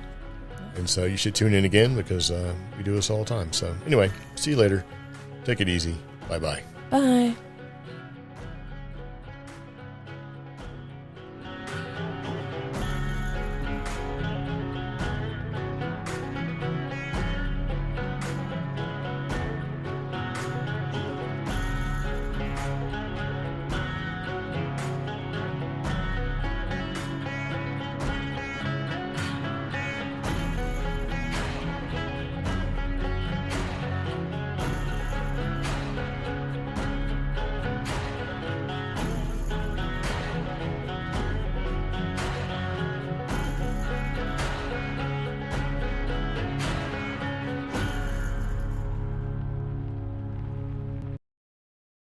[SPEAKER 1] And so you should tune in again because we do this all the time. So anyway, see you later. Take it easy. Bye-bye.
[SPEAKER 2] Bye.